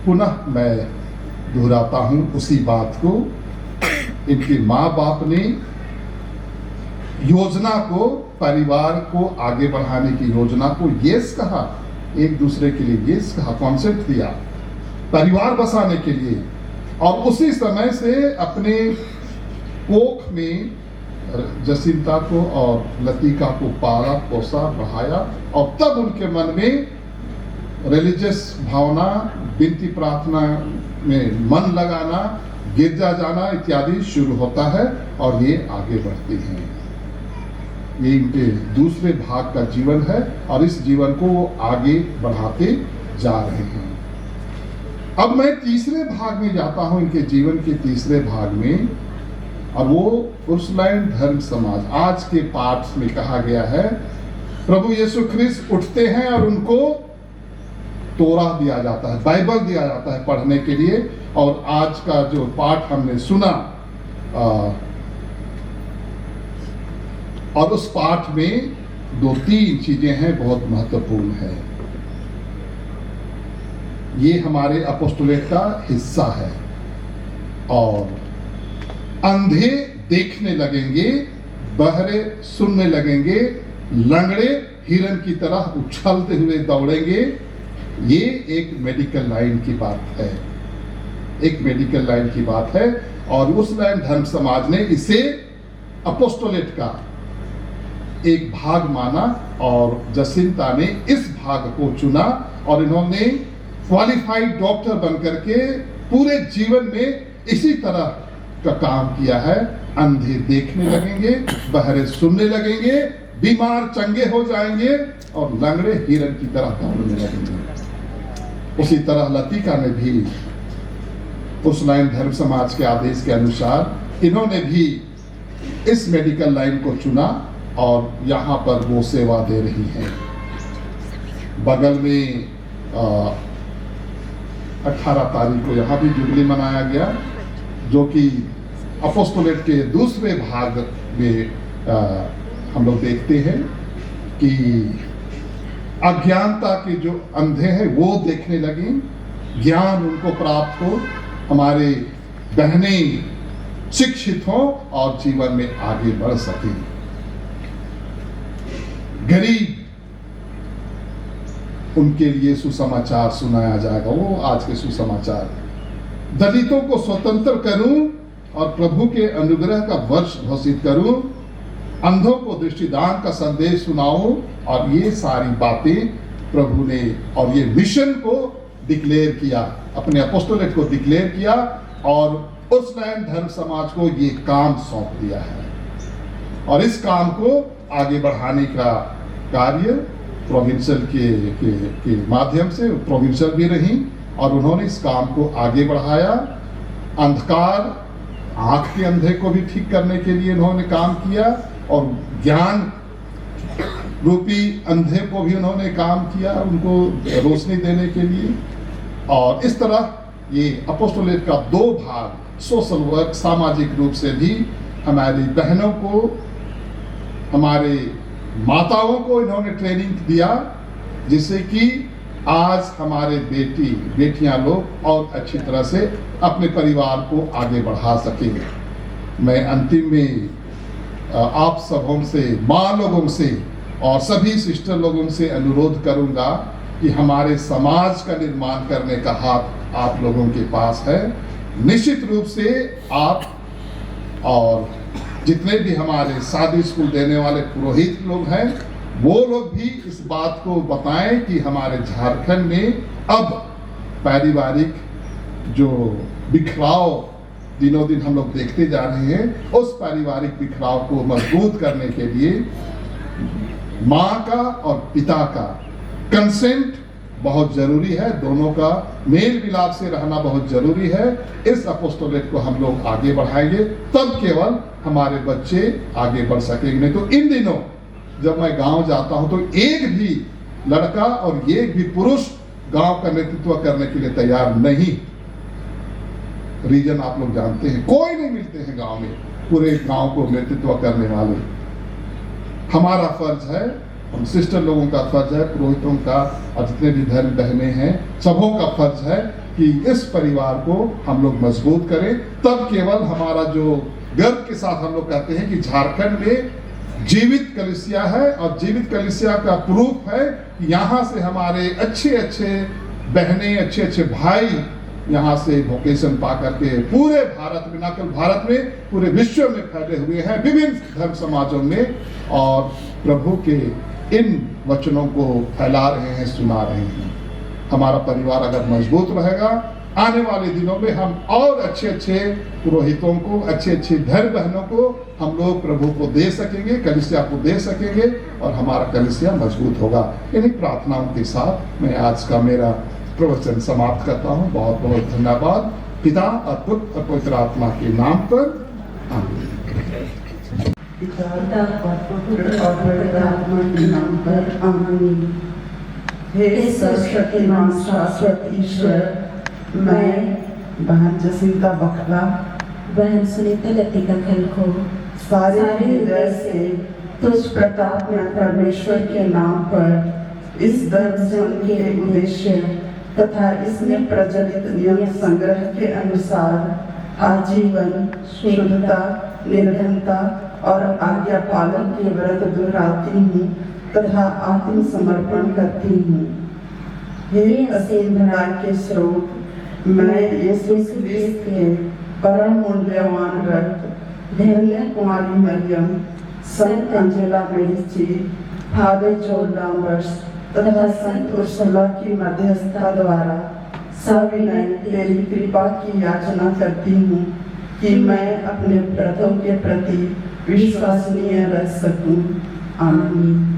पुनः मैं दोहराता हूं उसी बात को, इनके माँ बाप ने योजना को, परिवार को आगे बढ़ाने की योजना को यस कहा, एक दूसरे के लिए यस कहा, कॉन्सेप्ट दिया परिवार बसाने के लिए। और उसी समय से अपने कोख में जसिंता को और लतिका को पाला, पोसा, बढ़ाया और तब उनके मन में रिलीजियस भावना, विनती प्रार्थना में मन लगाना, गिरजा जाना इत्यादि शुरू होता है और ये आगे बढ़ती हैं। ये इनके दूसरे भाग का जीवन है और इस जीवन को वो आगे बढ़ाते जा रहे हैं। अब मैं तीसरे भाग में जाता हूं, इनके जीवन के तीसरे भाग में, और वो उर्सुलाइन धर्म समाज। आज के पाठ में कहा गया है प्रभु यीशु ख्रिस्त उठते हैं और उनको तोरा दिया जाता है, बाइबल दिया जाता है पढ़ने के लिए। और आज का जो पाठ हमने सुना और उस पाठ में 2-3 चीजें हैं बहुत महत्वपूर्ण है। ये हमारे अपोस्टोलेट का हिस्सा है। और अंधे देखने लगेंगे, बहरे सुनने लगेंगे, लंगड़े हिरन की तरह उछलते हुए दौड़ेंगे। ये एक मेडिकल लाइन की बात है, एक मेडिकल लाइन की बात है। और उस लाइन धर्म समाज ने इसे अपोस्टोलेट का एक भाग माना और जसिंता ने इस भाग को चुना और इन्होंने क्वालिफाइड डॉक्टर बनकर के पूरे जीवन में इसी तरह का काम किया है। अंधे देखने लगेंगे, बहरे सुनने लगेंगे, बीमार चंगे हो जाएंगे और लंगड़े हिरन की तरह दौड़ने लगेंगे। उसी तरह लतिका ने भी उस लाइन धर्म समाज के आदेश के अनुसार इन्होंने भी इस मेडिकल लाइन को चुना और यहाँ पर वो सेवा दे रही हैं। बगल में 18 तारीख को यहाँ भी जुबली मनाया गया, जो कि अपोस्टोलेट के दूसरे भाग में हम लोग देखते हैं कि अज्ञानता के जो अंधे हैं वो देखने लगे, ज्ञान उनको प्राप्त हो, हमारे बहनें शिक्षित हो और जीवन में आगे बढ़ सके। गरीब उनके लिए सुसमाचार सुनाया जाएगा, वो आज के सुसमाचार। दलितों को स्वतंत्र करूं और प्रभु के अनुग्रह का वर्ष घोषित करूं, अंधों को दृष्टिदान का संदेश सुनाऊं, और ये सारी बातें प्रभु ने और ये मिशन को डिक्लेयर किया, अपने अपोस्टोलेट को डिक्लेयर किया और उस लाइन धर्म समाज को ये काम सौंप दिया है। और इस काम को आगे बढ़ाने का कार्य प्रोविंशियल के माध्यम से, प्रोविंशियल भी रही और उन्होंने इस काम को आगे बढ़ाया। अंधकार, आंख के अंधे को भी ठीक करने के लिए उन्होंने काम किया और ज्ञान रूपी अंधे को भी उन्होंने काम किया, उनको रोशनी देने के लिए। और इस तरह ये अपोस्टोलेट का 2 भाग, सोशल वर्क, सामाजिक रूप से भी हमारी बहनों को, हमारे माताओं को इन्होंने ट्रेनिंग दिया, जिससे कि आज हमारे बेटियां लोग और अच्छी तरह से अपने परिवार को आगे बढ़ा सकेंगे। मैं अंतिम में आप सबों से, माँ लोगों से और सभी सिस्टर लोगों से अनुरोध करूंगा कि हमारे समाज का निर्माण करने का हाथ आप लोगों के पास है। निश्चित रूप से आप और जितने भी हमारे शादी स्कूल देने वाले पुरोहित लोग हैं, वो लोग भी इस बात को बताएं कि हमारे झारखंड में अब पारिवारिक जो बिखराव दिनों दिन हम लोग देखते जा रहे हैं, उस पारिवारिक बिखराव को मजबूत करने के लिए माँ का और पिता का कंसेंट बहुत जरूरी है, दोनों का मेल मिलाप से रहना बहुत जरूरी है। इस अपोस्टोलेट को हम लोग आगे बढ़ाएंगे, तब केवल हमारे बच्चे आगे बढ़ सकेंगे। नहीं तो इन दिनों जब मैं गांव जाता हूं तो एक भी लड़का और एक भी पुरुष गांव का नेतृत्व करने के लिए तैयार नहीं। रीजन आप लोग जानते हैं, कोई नहीं मिलते हैं गांव में पूरे गांव को नेतृत्व करने वाले। हमारा फर्ज है, हम सिस्टर लोगों का फर्ज है, पुरोहितों का और जितने भी धर्म बहनें हैं, सबों का फर्ज है कि इस परिवार को हम लोग मजबूत करें। तब केवल हमारा जो गर्व के साथ हम लोग कहते हैं कि झारखंड में जीवित कलीसिया है, और जीवित कलीसिया का प्रूफ है कि यहाँ से हमारे अच्छे अच्छे बहनें, अच्छे अच्छे भाई यहाँ से वोकेशन पा करके पूरे भारत में, न केवल भारत में, पूरे विश्व में फैले हुए हैं, विभिन्न धर्म समाजों में, और प्रभु के इन वचनों को फैला रहे हैं, सुना रहे हैं। हमारा परिवार अगर मजबूत रहेगा, आने वाले दिनों में हम और अच्छे अच्छे पुरोहितों को, अच्छे अच्छे धर्म बहनों को हम लोग प्रभु को दे सकेंगे, कलीसिया को दे सकेंगे, और हमारा कलीसिया मजबूत होगा। इन्हीं प्रार्थनाओं के साथ मैं आज का मेरा प्रवचन समाप्त करता हूँ। बहुत बहुत धन्यवाद। पिता और पुत्र और पवित्र आत्मा के नाम पर आमीन। पिता और पुत्र और पवित्र आत्मा के नाम पर आमीन। हे सर्वशक्तिमान शाश्वत ईश्वर, मैं बहन जसिंता बखला, बहन सुनीता लतिका खलखो सारे हृदय से तुझ प्रताप में परमेश्वर के नाम पर इस दर्शन के उद्देश्य तथा इसमें प्रचलित नियम संग्रह के अनुसार आजीवन शुद्धता, निर्धनता और आज्ञा पालन के व्रत दोहराती हूँ तथा आत्म समर्पण करती हूँ। हे असीम भलाई के स्रोत, मैं यीशु क्रिस्त के परम मूल्यवान रक्त, धन्य कुमारी मरियम, संत अंजेला मेडिची, फादर जॉन लॉम्बर्ट्स तथा संत उर्सुला की मध्यस्थता द्वारा सविनय तेरी कृपा की याचना करती हूँ कि मैं अपने व्रतों के प्रति विश्वसनीय रह सकूं। आमीन।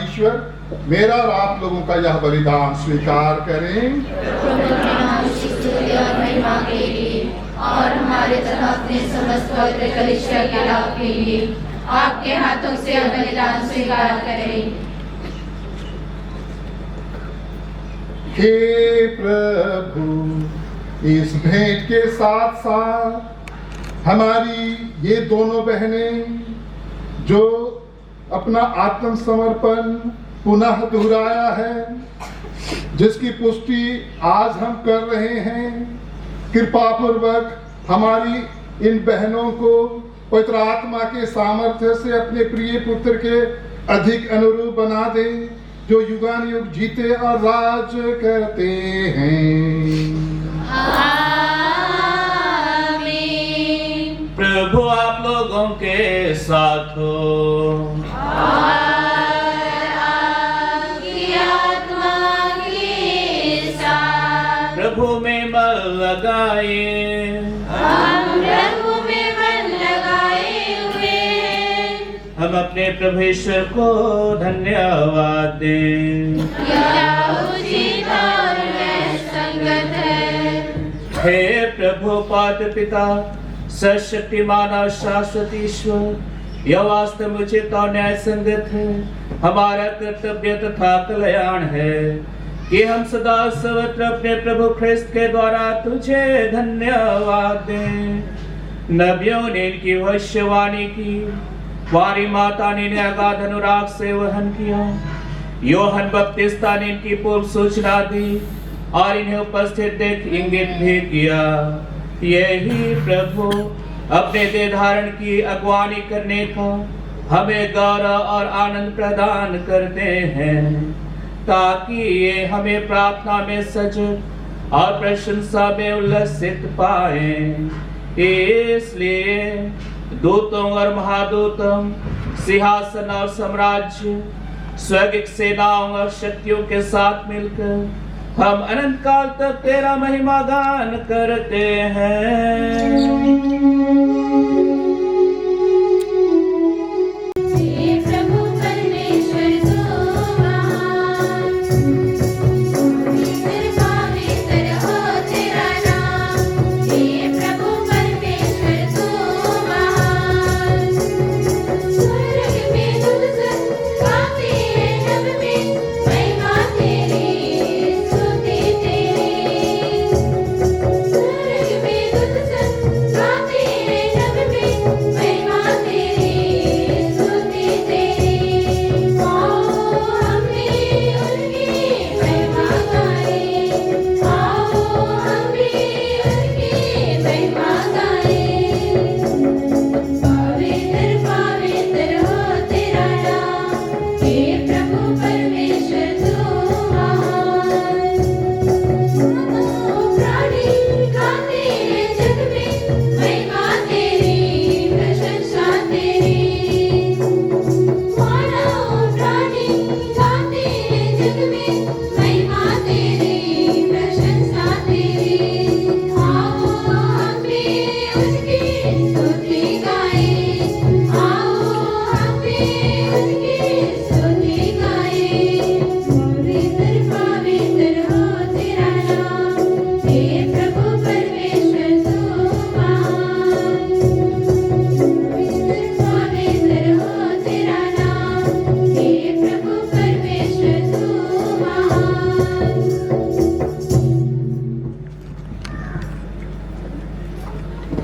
ईश्वर मेरा और आप लोगों का यह बलिदान स्वीकार करें और हमारे तथा अपने समस्त पवित्र कलीसिया के लाभ के लिए आपके हाथों से यह बलिदान स्वीकार करें। हे प्रभु, इस भेंट के साथ साथ हमारी ये दोनों बहनें जो अपना आत्मसमर्पण पुनः दोहराया है, जिसकी पुष्टि आज हम कर रहे हैं, कृपा पूर्वक हमारी इन बहनों को पवित्र आत्मा के सामर्थ्य से अपने प्रिय पुत्र के अधिक अनुरूप बना दे, जो युगानुयुग जीते और राज करते हैं। आमीन। प्रभु आप लोगों के साथ हो। आपकी आत्मा के साथ। प्रभु में मन लगाए। हम प्रभु में मन लगाए हम अपने प्रभु ईश्वर को धन्यवाद दें। क्या उचित और संगत है। हे प्रभु पाद पिता सर्वशक्तिमान और शाश्वत ईश्वर, यह वास्तव उचित और न्याय संगत है, हमारा कर्तव्य तथा कल्याण है कि हम सदा सर्वत्र अपने प्रभु ख्रिस्त के द्वारा तुझे धन्यवाद दें। नबियों ने इनकी भविष्यवाणी की, तुम्हारी माता ने इन्हें अगाध अनुराग से वहन किया। योहन बपतिस्ता ने इनकी पूर्व सूचना दी और इन्हें उपस्थित देख इंगित भी किया। यही प्रभु अपने देह धारण की अगुवानी करने का हमें गौरव और आनंद प्रदान करते हैं, ताकि ये हमें प्रार्थना में सजग और प्रशंसा में उल्लसित पाएं। इसलिए दूतों और महादूतों, सिंहासन और साम्राज्य, स्वर्गिक सेनाओं और शक्तियों के साथ मिलकर हम अनंत काल तक तेरा महिमा गान करते हैं।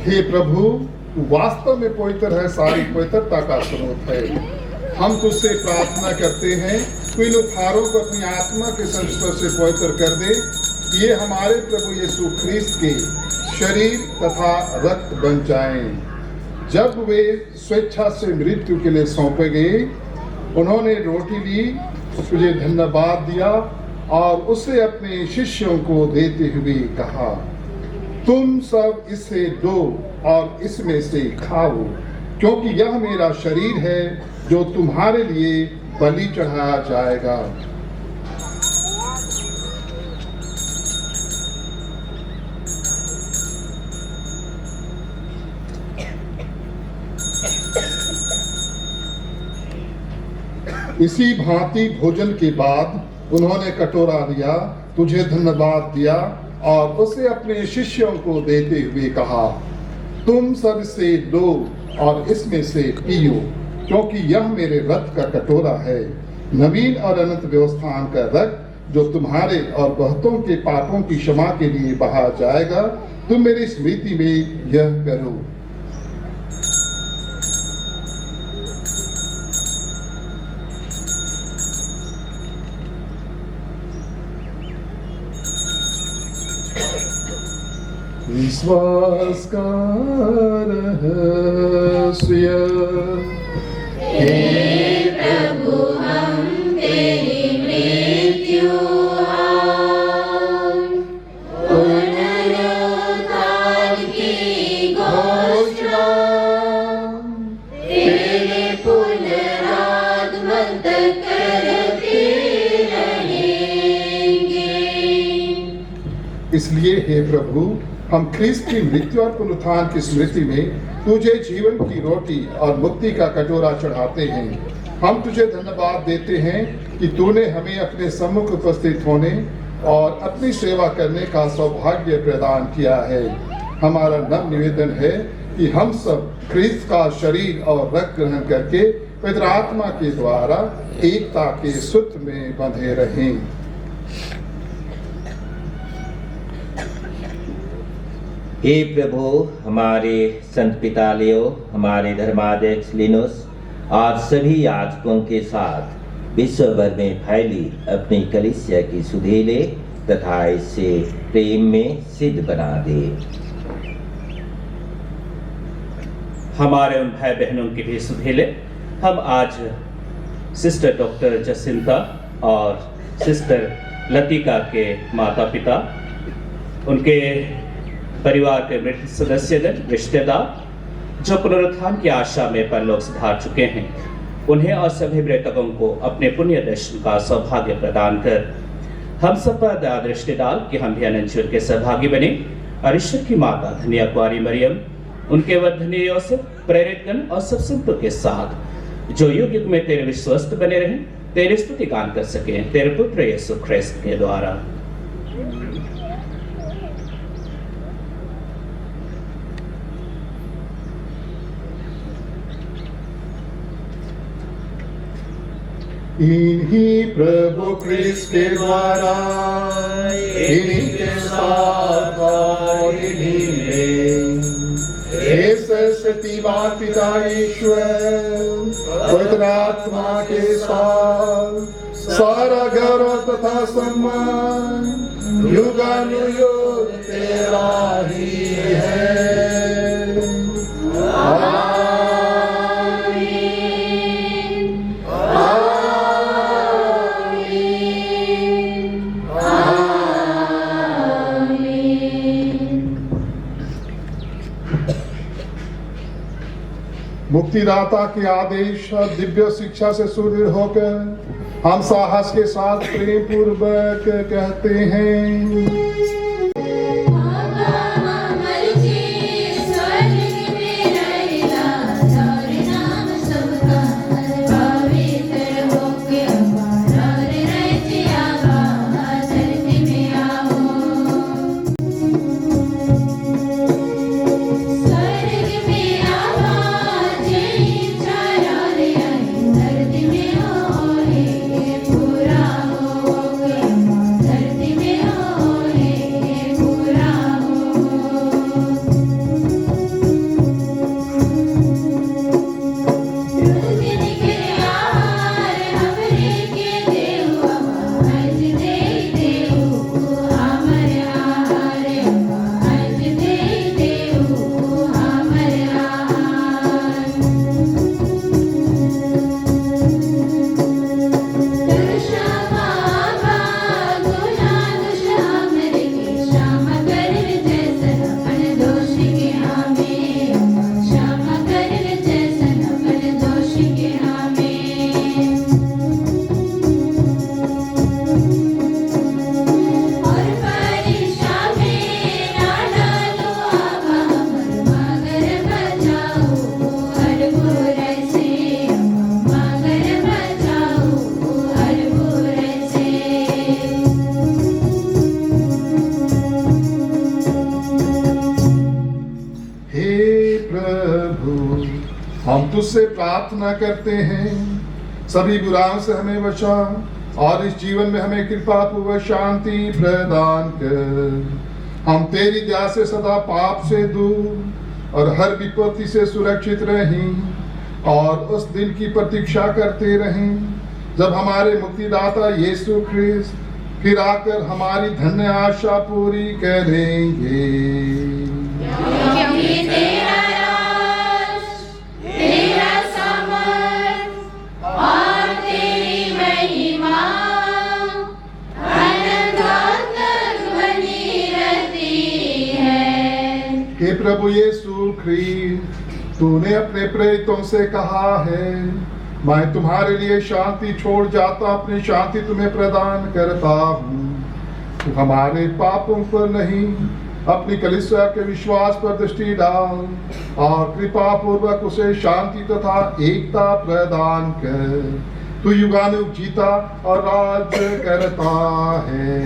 हे प्रभु, तू वास्तव में पवित्र है, सारी पवित्रता का स्रोत है। हम तुझसे प्रार्थना करते हैं, तू इन उपहारों को अपनी आत्मा के संस्पर्श से पवित्र कर दे। ये हमारे प्रभु यीशु ख्रीस्त के शरीर तथा रक्त बन जाएं। जब वे स्वेच्छा से मृत्यु के लिए सौंपे गए, उन्होंने रोटी ली, तुझे धन्यवाद दिया और उसे अपने शिष्यों को देते हुए कहा, तुम सब इससे लो और इसमें से खाओ, क्योंकि यह मेरा शरीर है जो तुम्हारे लिए बलि चढ़ाया जाएगा। इसी भांति भोजन के बाद उन्होंने कटोरा लिया, तुझे धन्यवाद दिया और उसे अपने शिष्यों को देते हुए कहा, तुम सब से लो और इसमें से पियो, क्योंकि यह मेरे रक्त का कटोरा है, नवीन और अनंत व्यवस्थान का रक्त, जो तुम्हारे और बहुतों के पापों की क्षमा के लिए बहा जाएगा। तुम मेरी स्मृति में यह करो। विश्वास का रहस्य। हे प्रभु, हम तेरी मृत्यु और पुनरुत्थान की घोषणा तेरे पुनरागमन तक करते रहेंगे। इसलिए हे प्रभु, हम ख्रीस्त की मृत्यु और पुनरुत्थान की स्मृति में तुझे जीवन की रोटी और मुक्ति का कटोरा चढ़ाते हैं। हम तुझे धन्यवाद देते हैं कि तूने हमें अपने सम्मुख उपस्थित होने और अपनी सेवा करने का सौभाग्य प्रदान किया है। हमारा नव निवेदन है कि हम सब ख्रीस्त का शरीर और रक्त ग्रहण करके पवित्र आत्मा के द्वारा एकता के सूत्र में बंधे रहें। हे प्रभु, हमारे संत पिता लियो, हमारे धर्माध्यक्ष लिनुस और सभी याजकों के साथ विश्व भर में फैली अपनी कलीसिया की सुधेले तथा इसे प्रेम में सिद्ध बना दे। हमारे उन भाई बहनों की भी सुधेले हम आज सिस्टर डॉक्टर जसिंता और सिस्टर लतिका के माता पिता, उनके परिवार के मृत सदस्यगण, रिश्तेदार जो पुनरुत्थान की आशा में परलोक सिधार चुके हैं, उन्हें और सभी मृतकों को अपने पुण्य दर्शन का सौभाग्य प्रदान कर हम सब पर दया दृष्टि डाल कि हम भी अनंत जीवन के सहभागी बने और ईश्वर की माता धन्य कुंवारी मरियम, उनके वंदनीय योसेफ, प्रेरित गण और सब संतों के साथ जो युग युग में तेरे विश्वस्त बने रहें, तेरे स्तुति गान कर सके तेरे पुत्र यीशु ख्रिस्त के द्वारा। इन्हीं प्रभु ख्रीस्त के द्वारा, इन्हीं के साथ और इन्हीं में हे सर्वशक्तिमान पिता ईश्वर, पवित्र आत्मा के साथ सारा गौरव तथा सम्मान युगानुयुग तेरा ही है। मुक्तिदाता के आदेश और दिव्य शिक्षा से सुदृढ़ होकर हम साहस के साथ प्रेम पूर्वक कहते हैं, हम तुझसे प्रार्थना करते हैं, सभी बुराइयों से हमें बचा और इस जीवन में हमें कृपा पूर्वक शांति प्रदान कर। हम तेरी दया से सदा पाप से दूर और हर विपत्ति से सुरक्षित रहें और उस दिन की प्रतीक्षा करते रहें जब हमारे मुक्तिदाता यीशु ख्रिस्त फिर आकर हमारी धन्य आशा पूरी करेंगे। हे प्रभु यीशु ख्रीस्त, तूने अपने प्रेरितों से कहा है, मैं तुम्हारे लिए शांति छोड़ जाता, अपनी शांति तुम्हें प्रदान करता हूँ। तू हमारे पापों पर नहीं अपनी कलीसिया के विश्वास पर दृष्टि डाल और कृपा पूर्वक उसे शांति तथा एकता प्रदान कर। तू युगानुयुग जीता और राज्य करता है।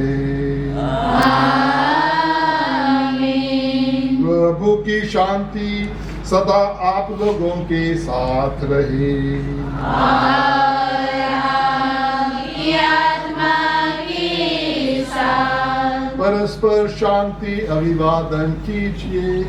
प्रभु की शांति सदा आप लोगों के साथ रहे। परस्पर शांति अभिवादन कीजिए।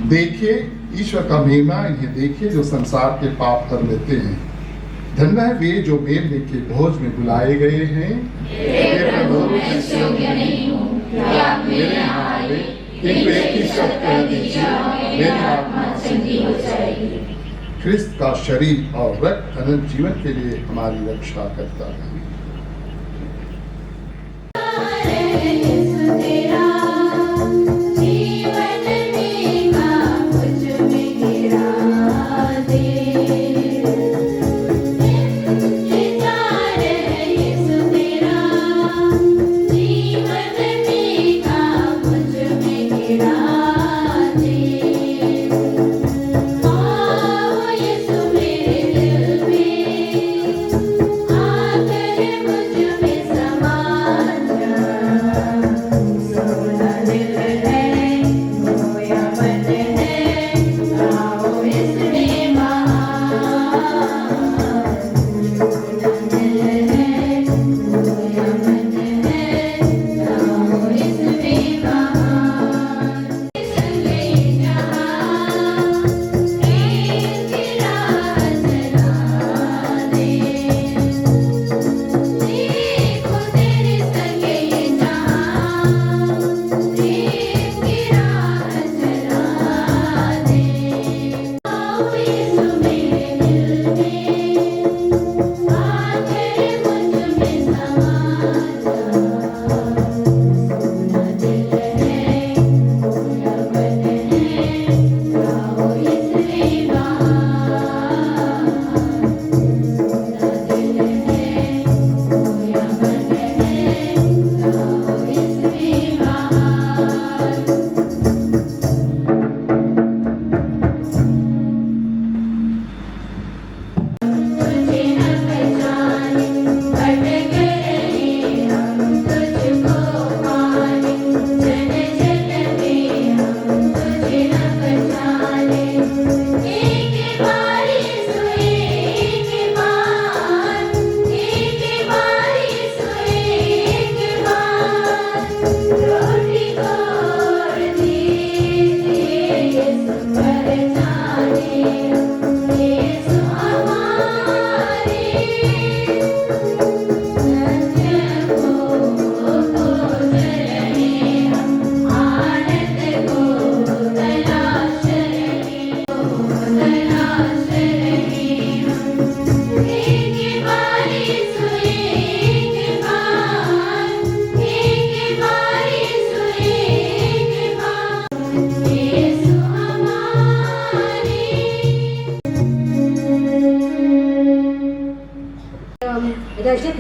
देखिए ईश्वर का महिमा, इन्हें देखिए जो संसार के पाप हर लेते हैं। धन्य है वे जो मेमने के भोज में बुलाए गए हैं। हे प्रभु, मैं योग्य नहीं हूँ कि आप मेरे यहाँ आए, किंतु एक ही शब्द कह दीजिए, मेरी आत्मा चंगी हो जाएगी। ख्रिस्त का शरीर और रक्त अनंत जीवन के लिए हमारी रक्षा करता है।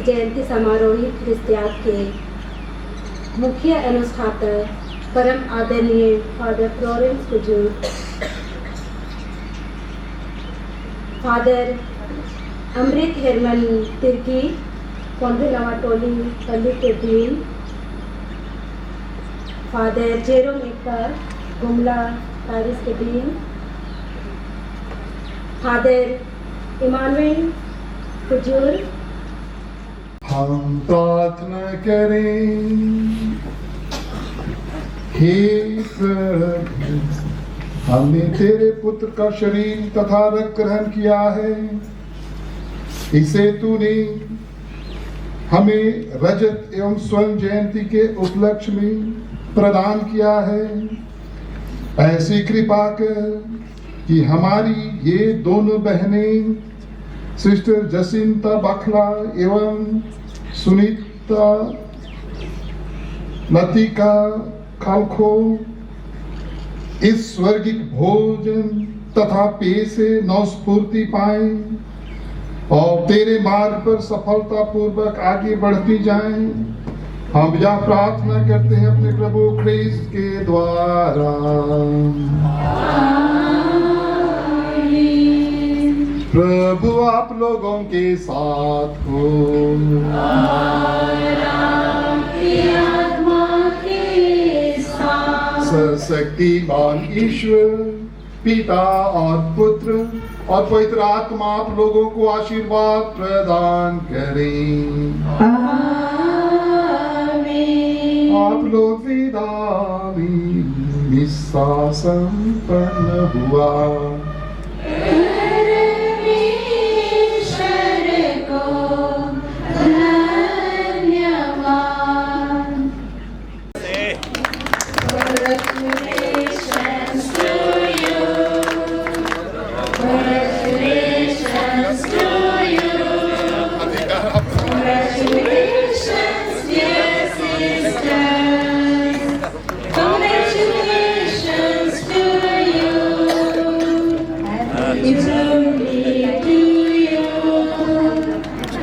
जयंती समारोही क्रिस्तियान के मुख्य अनुष्ठाता परम आदरणीय फादर फ्लोरेंस कुजूर, फादर अमृत हेरमन तिर्की कोंडलवाटोली पल्ली के डीन, फादर जेरोम एक्कर गुमला पेरिस के डीन, फादर इमानुएल कुजूर। हम प्रार्थना करें। हे प्रभु, हमने तेरे पुत्र का शरीर तथा रक्त ग्रहण किया है। इसे तूने हमें रजत एवं स्वर्ण जयंती के उपलक्ष्य में प्रदान किया है। ऐसी कृपा कर कि हमारी ये दोनों बहनें सिस्टर जसिंता बखला एवं सुनीता लतिका खालखो इस स्वर्गिक भोजन तथा पेय से नवस्फूर्ति पाएं और तेरे मार्ग पर सफलता पूर्वक आगे बढ़ती जाएं। हम यह प्रार्थना करते हैं अपने प्रभु ख्रीस्त के द्वारा। प्रभु आप लोगों के साथ हो। सर्वशक्तिमान ईश्वर पिता और पुत्र और पवित्र आत्मा आप लोगों को आशीर्वाद प्रदान करें। आप लोग विदा मिस्सा संपन्न हुआ।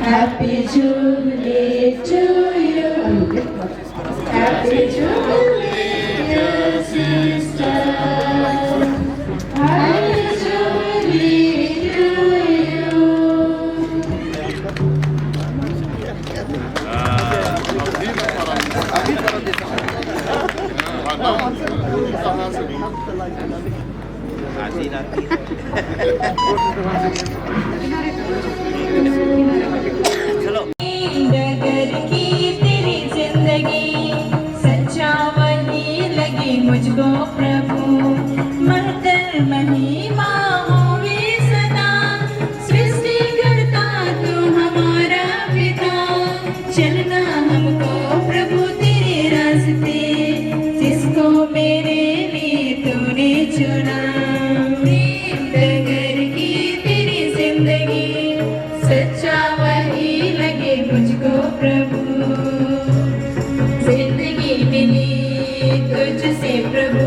Happy Jubilee to you. Happy Jubilee, dear sister. Happy Jubilee to you. डगर की तेरी जिंदगी सच्चा वही लगी मुझको प्रभु। महतर महिमा होवे सदा, सृष्टि करता तू हमारा पिता। चलना हमको प्रभु तेरे रास्ते, जिसको मेरे लिए तूने चुना। डगर की तेरी जिंदगी सच्चा वही लगे मुझको प्रभु। जिंदगी मिली तुझसे प्रभु,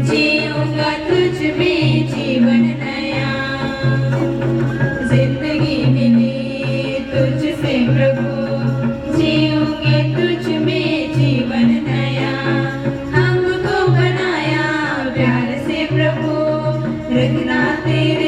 जीऊंगा तुझ में जीवन नया। जिंदगी मिली तुझसे प्रभु, जीऊंगे तुझ में जीवन नया। हमको बनाया प्यार से प्रभु, रखना तेरे